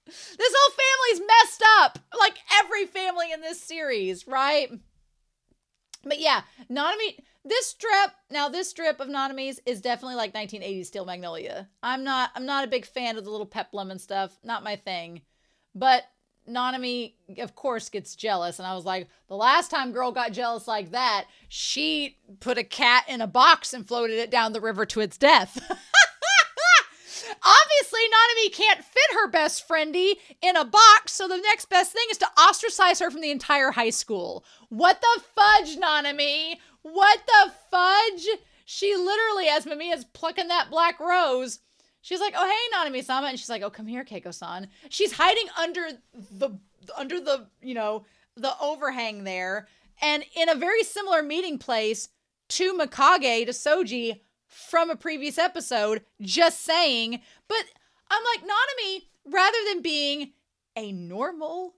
This whole family's messed up. Like every family in this series, right? But yeah, Nanami, this strip of Nanami's is definitely like 1980s Steel Magnolia. I'm not a big fan of the little peplum and stuff. Not my thing. But Nanami, of course, gets jealous. And I was like, the last time girl got jealous like that, she put a cat in a box and floated it down the river to its death. Obviously, Nanami can't fit her best friendie in a box, so the next best thing is to ostracize her from the entire high school. What the fudge, Nanami? What the fudge? She literally, as Mamiya's plucking that black rose, she's like, oh, hey, Nanami-sama. And she's like, oh, come here, Keiko-san. She's hiding under the, you know, the overhang there. And in a very similar meeting place to Mikage, to Soji, from a previous episode, just saying. But I'm like, Nanami, rather than being a normal,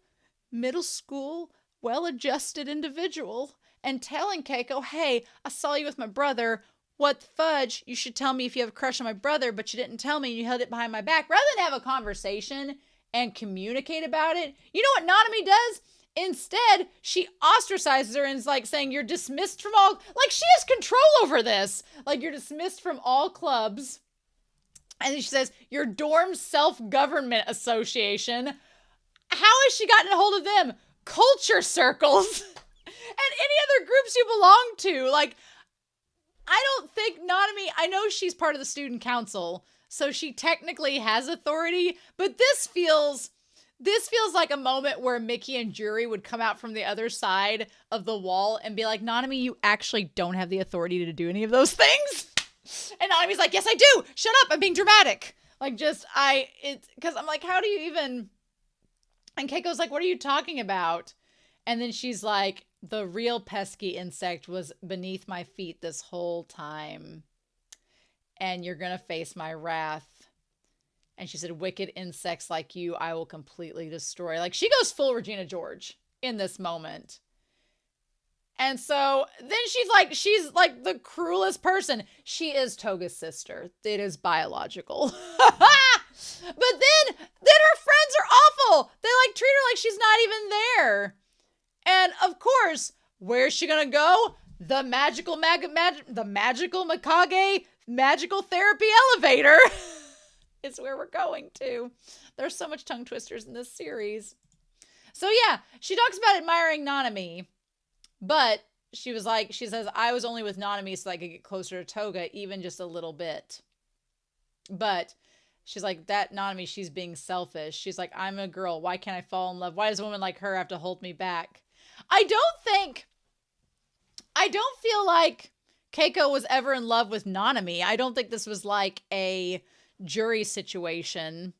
middle school, well-adjusted individual and telling Keiko, hey, I saw you with my brother, what the fudge, you should tell me if you have a crush on my brother, but you didn't tell me and you held it behind my back. Rather than have a conversation and communicate about it, you know what Nanami does? Instead, she ostracizes her and is like saying, you're dismissed from all, like she has control over this. Like you're dismissed from all clubs. And then she says, your dorm self-government association. How has she gotten a hold of them? Culture circles. And any other groups you belong to. Like, I don't think Nanami, I know she's part of the student council, so she technically has authority, but this feels like a moment where Mickey and Juri would come out from the other side of the wall and be like, Nanami, you actually don't have the authority to do any of those things. And Nanami's like, yes, I do. Shut up. I'm being dramatic. Like, because I'm like, how do you even, and Keiko's like, what are you talking about? And then she's like, the real pesky insect was beneath my feet this whole time. And you're going to face my wrath. And she said, wicked insects like you, I will completely destroy. Like, she goes full Regina George in this moment. And so then she's like the cruelest person. She is Toga's sister. It is biological. But then her friends are awful. They like treat her like she's not even there. And of course, where's she gonna go? The magical Mikage magical therapy elevator. Is where we're going to. There's so much tongue twisters in this series. So yeah, she talks about admiring Nanami, but she says, I was only with Nanami so I could get closer to Touga, even just a little bit. But she's like, that Nanami, she's being selfish. She's like, I'm a girl. Why can't I fall in love? Why does a woman like her have to hold me back? I don't feel like Keiko was ever in love with Nanami. I don't think this was like a Juri situation.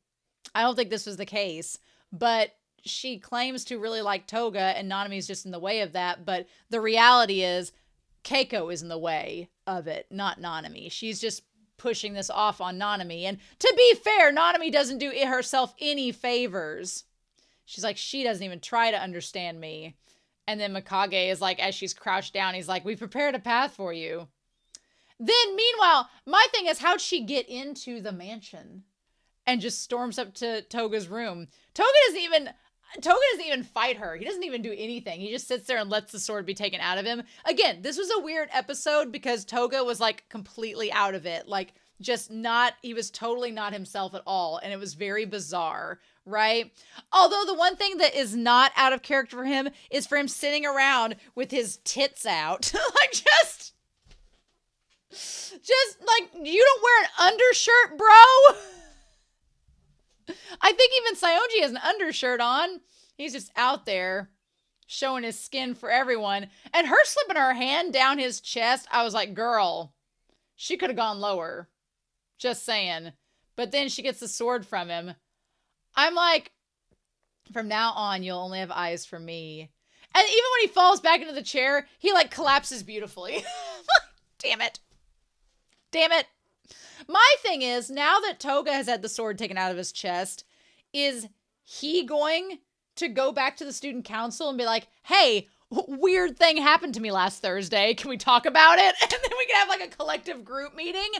I don't think this was the case, but she claims to really like Touga, and Nanami's just in the way of that. But the reality is Keiko is in the way of it, not Nanami. She's just pushing this off on Nanami. And to be fair, Nanami doesn't do herself any favors. She's like, she doesn't even try to understand me. And then Mikage is like, as she's crouched down, he's like, we prepared a path for you. Then meanwhile, my thing is, how'd she get into the mansion? And just storms up to Toga's room. Toga doesn't even fight her. He doesn't even do anything. He just sits there and lets the sword be taken out of him. Again, this was a weird episode because Touga was like completely out of it. Like he was totally not himself at all. And it was very bizarre, right? Although the one thing that is not out of character for him is for him sitting around with his tits out. Like just like, you don't wear an undershirt, bro. I think even Saionji has an undershirt on. He's just out there showing his skin for everyone. And her slipping her hand down his chest, I was like, girl, she could have gone lower. Just saying. But then she gets the sword from him. I'm like, from now on, you'll only have eyes for me. And even when he falls back into the chair, he like collapses beautifully. Damn it. Damn it. My thing is, now that Touga has had the sword taken out of his chest, is he going to go back to the student council and be like, hey, weird thing happened to me last Thursday. Can we talk about it? And then we can have like a collective group meeting.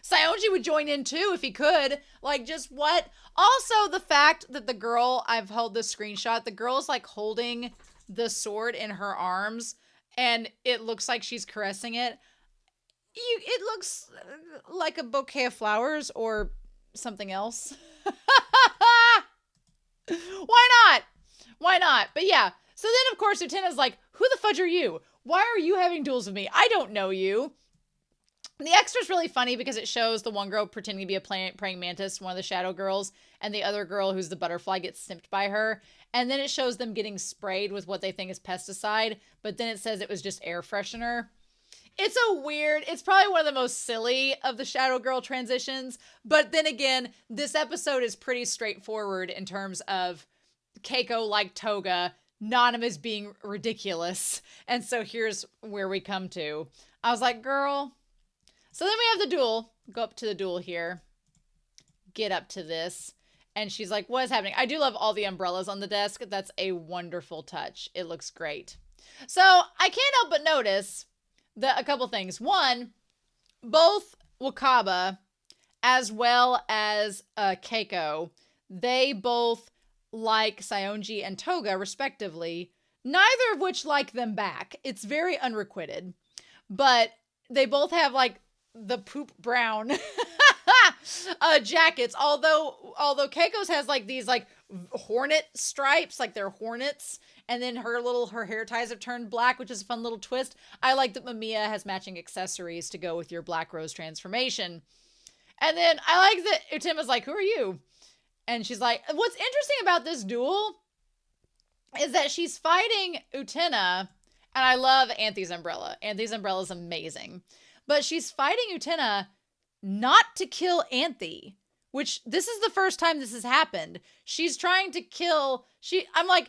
Saionji would join in too if he could. Like, just what? Also, the fact that the girl, I've held this screenshot, the girl's like holding the sword in her arms and it looks like she's caressing it. It looks like a bouquet of flowers or something else. Why not? Why not? But yeah. So then, of course, Utena's like, who the fudge are you? Why are you having duels with me? I don't know you. And the extra's really funny because it shows the one girl pretending to be a praying mantis, one of the shadow girls, and the other girl who's the butterfly gets snipped by her. And then it shows them getting sprayed with what they think is pesticide, but then it says it was just air freshener. It's probably one of the most silly of the Shadow Girl transitions. But then again, this episode is pretty straightforward in terms of Keiko like Touga, Nanami being ridiculous. And so here's where we come to. I was like, girl. So then we have the duel. Go up to the duel here. Get up to this. And she's like, what is happening? I do love all the umbrellas on the desk. That's a wonderful touch. It looks great. So I can't help but notice a couple things. One, both Wakaba as well as Keiko, they both like Saionji and Touga respectively, neither of which like them back. It's very unrequited. But they both have like the poop brown jackets. Although Keiko's has like these like hornet stripes, like they're hornets. And then her hair ties have turned black, which is a fun little twist. I like that Mamiya has matching accessories to go with your Black Rose transformation. And then I like that Utena's like, who are you? And she's like, what's interesting about this duel is that she's fighting Utena. And I love Anthy's umbrella. Anthy's umbrella is amazing. But she's fighting Utena not to kill Anthy, which this is the first time this has happened. She's trying to kill... I'm like...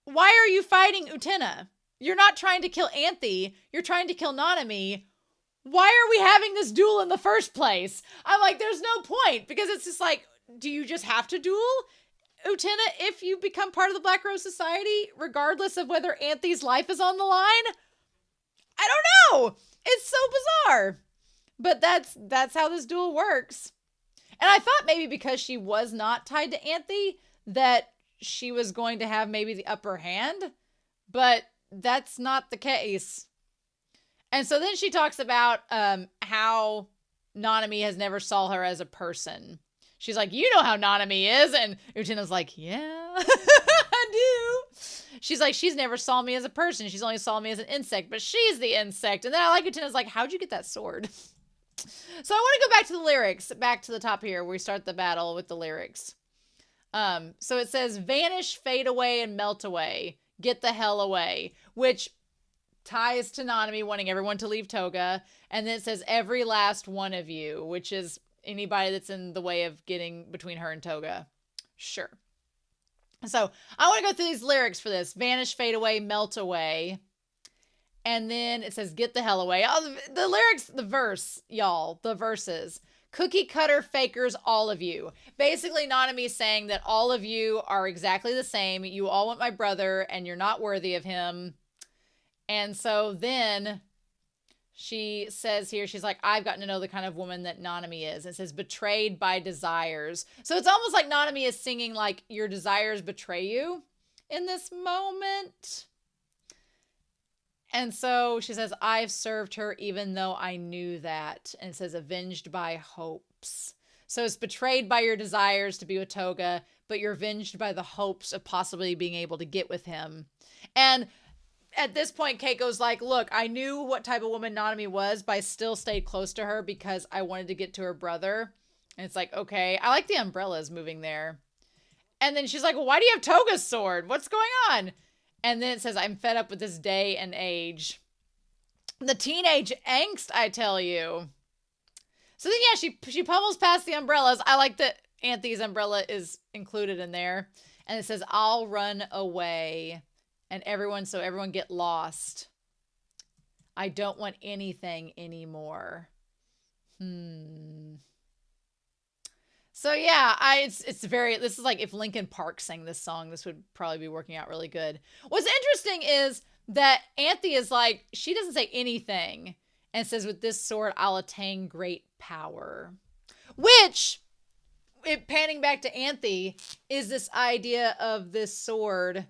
Why are you fighting Utena? You're not trying to kill Anthy. You're trying to kill Nanami. Why are we having this duel in the first place? I'm like, there's no point. Because it's just like, do you just have to duel Utena if you become part of the Black Rose Society, regardless of whether Anthy's life is on the line? I don't know. It's so bizarre. But that's how this duel works. And I thought maybe because she was not tied to Anthy, that she was going to have maybe the upper hand, but that's not the case. And so then she talks about how Nanami has never saw her as a person. She's like, you know how Nanami is. And Utena's like, yeah, I do. She's like, she's never saw me as a person. She's only saw me as an insect, but she's the insect. And then I like Utena's like, how'd you get that sword? So I want to go back to the lyrics, back to the top here where we start the battle with the lyrics. So it says, vanish, fade away, and melt away. Get the hell away. Which ties to Nanami wanting everyone to leave Touga. And then it says, every last one of you, which is anybody that's in the way of getting between her and Touga. Sure. So I want to go through these lyrics for this. Vanish, fade away, melt away. And then it says, get the hell away. Oh, the lyrics, the verse, y'all, the verses. Cookie cutter fakers, all of you. Basically, Nanami is saying that all of you are exactly the same. You all want my brother and you're not worthy of him. And so then she says here, she's like, I've gotten to know the kind of woman that Nanami is. It says, betrayed by desires. So it's almost like Nanami is singing like your desires betray you in this moment. And so she says, I've served her even though I knew that. And it says, avenged by hopes. So it's betrayed by your desires to be with Touga, but you're avenged by the hopes of possibly being able to get with him. And at this point, Keiko's like, look, I knew what type of woman Nanami was, but I still stayed close to her because I wanted to get to her brother. And it's like, okay, I like the umbrellas moving there. And then she's like, well, why do you have Touga's sword? What's going on? And then it says, I'm fed up with this day and age. The teenage angst, I tell you. So then, yeah, she pummels past the umbrellas. I like that Anthony's umbrella is included in there. And it says, I'll run away. And everyone get lost. I don't want anything anymore. So yeah, this is like if Linkin Park sang this song, this would probably be working out really good. What's interesting is that Anthe is like, she doesn't say anything and says, with this sword, I'll attain great power. Which, panning back to Anthe, is this idea of this sword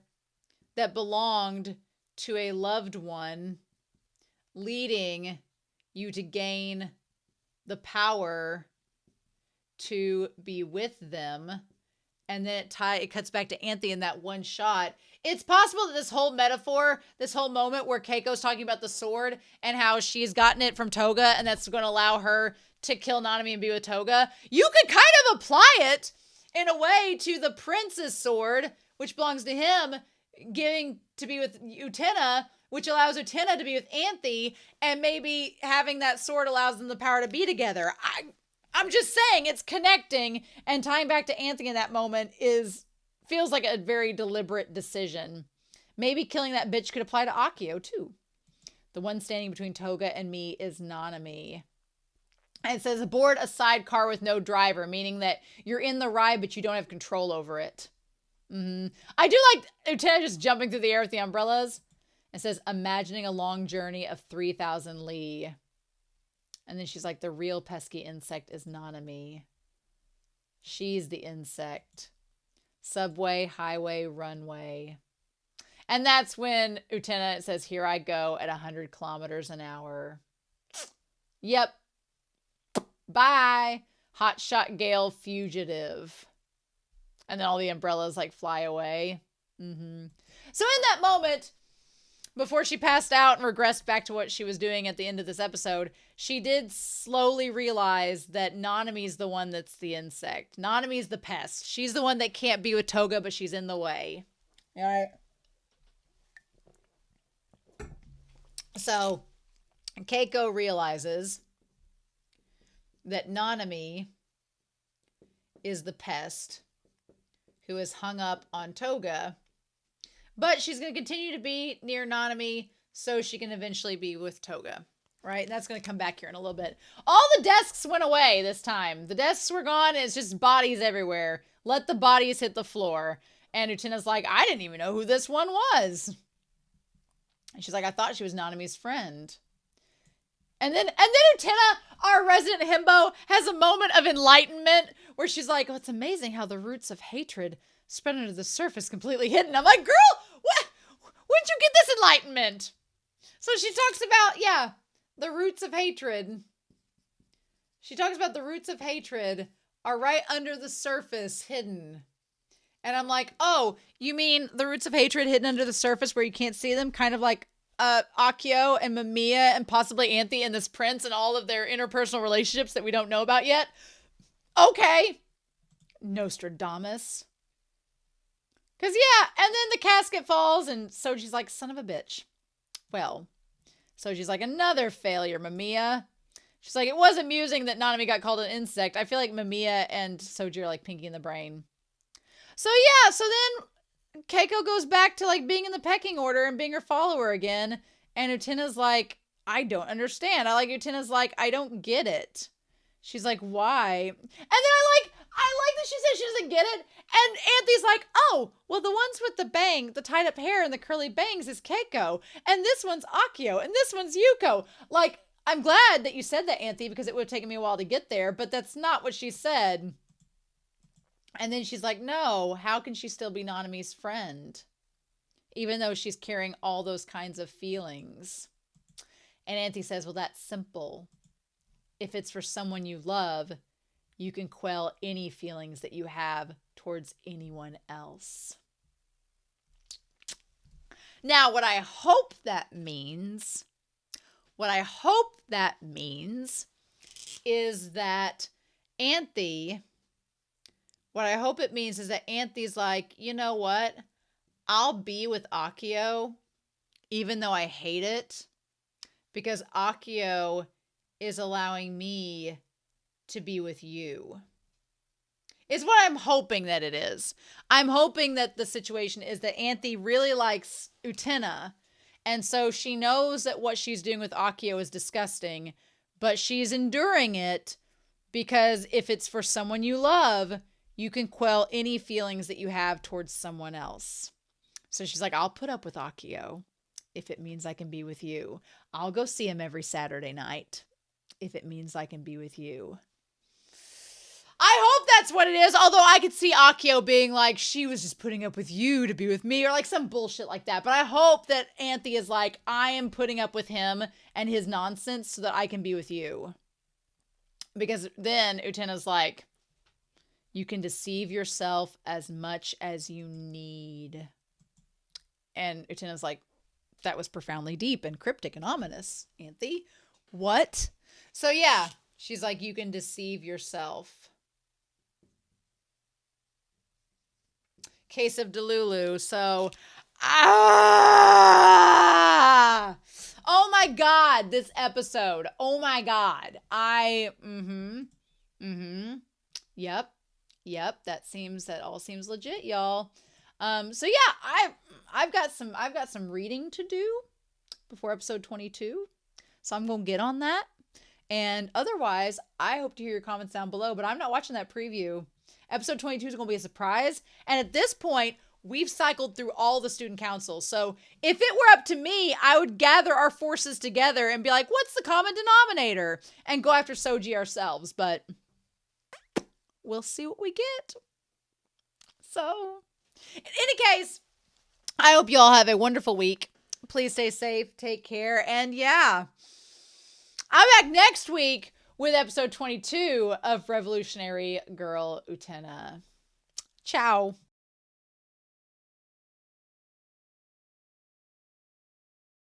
that belonged to a loved one, leading you to gain the power to be with them. And then it cuts back to Anthe in that one shot. It's possible that this whole metaphor, this whole moment where Keiko's talking about the sword and how she's gotten it from Touga and that's going to allow her to kill Nanami and be with Touga, you could kind of apply it in a way to the prince's sword, which belongs to him, giving to be with Utena, which allows Utena to be with Anthe, and maybe having that sword allows them the power to be together. I'm just saying it's connecting, and tying back to Anthe in that moment feels like a very deliberate decision. Maybe killing that bitch could apply to Akio too. The one standing between Touga and me is Nanami. And it says, aboard a sidecar with no driver, meaning that you're in the ride, but you don't have control over it. I do like Utena just jumping through the air with the umbrellas. It says, imagining a long journey of 3,000 li. And then she's like, the real pesky insect is Nanami. She's the insect. Subway, highway, runway. And that's when Utena says, here I go at 100 kilometers an hour. Yep. Bye. Hotshot Gale fugitive. And then all the umbrellas like fly away. So in that moment, before she passed out and regressed back to what she was doing at the end of this episode, she did slowly realize that Nanami's the one that's the insect. Nanami's the pest. She's the one that can't be with Touga, but she's in the way. All right. So Keiko realizes that Nanami is the pest who is hung up on Touga, but she's going to continue to be near Nanami so she can eventually be with Touga, right? And that's going to come back here in a little bit. All the desks went away this time. The desks were gone. It's just bodies everywhere. Let the bodies hit the floor. And Utena's like, I didn't even know who this one was. And she's like, I thought she was Nanami's friend. And then Utena, our resident himbo, has a moment of enlightenment where she's like, oh, it's amazing how the roots of hatred spread under the surface completely hidden. I'm like, girl, what? When'd you get this enlightenment? So she talks about, the roots of hatred. She talks about the roots of hatred are right under the surface hidden. And I'm like, oh, you mean the roots of hatred hidden under the surface where you can't see them? Kind of like Akio and Mamiya and possibly Anthe and this prince and all of their interpersonal relationships that we don't know about yet. Okay. Nostradamus. Because, and then the casket falls and Soji's like, son of a bitch. Well, Soji's like, another failure, Mamiya. She's like, it was amusing that Nanami got called an insect. I feel like Mamiya and Soji are like pinky in the brain. So, so then Keiko goes back to like being in the pecking order and being her follower again. And Utena's like, I don't understand. Utena's like, I don't get it. She's like, why? And then I like that she says she doesn't get it. And Anthony's like, oh, well, the ones with the tied up hair and the curly bangs is Keiko. And this one's Akio. And this one's Yuko. Like, I'm glad that you said that, Anthony, because it would have taken me a while to get there. But that's not what she said. And then she's like, no, how can she still be Nanami's friend? Even though she's carrying all those kinds of feelings. And Anthony says, well, that's simple. If it's for someone you love, you can quell any feelings that you have towards anyone else. Now, what I hope that means is that Anthony's like, you know what? I'll be with Akio, even though I hate it, because Akio is allowing me to be with you. Is what I'm hoping that it is. I'm hoping that the situation is that Anthony really likes Utena, and so she knows that what she's doing with Akio is disgusting, but she's enduring it because if it's for someone you love, you can quell any feelings that you have towards someone else. So she's like, I'll put up with Akio if it means I can be with you. I'll go see him every Saturday night if it means I can be with you. I hope that's what it is, although I could see Akio being like, she was just putting up with you to be with me, or like some bullshit like that. But I hope that Anthony is like, I am putting up with him and his nonsense so that I can be with you. Because then Utena's like, you can deceive yourself as much as you need. And Utena's like, that was profoundly deep and cryptic and ominous, Anthony. What? So yeah, she's like, you can deceive yourself. Case of Delulu. So, oh my God, this episode. Oh my God. Yep. That all seems legit, y'all. So yeah, I've got some reading to do before episode 22. So I'm going to get on that. And otherwise, I hope to hear your comments down below, but I'm not watching that preview. Episode 22 is going to be a surprise. And at this point, we've cycled through all the student councils. So if it were up to me, I would gather our forces together and be like, what's the common denominator? And go after Soji ourselves. But we'll see what we get. So in any case, I hope you all have a wonderful week. Please stay safe, take care, and yeah, I'm back next week with episode 22 of Revolutionary Girl Utena. Ciao.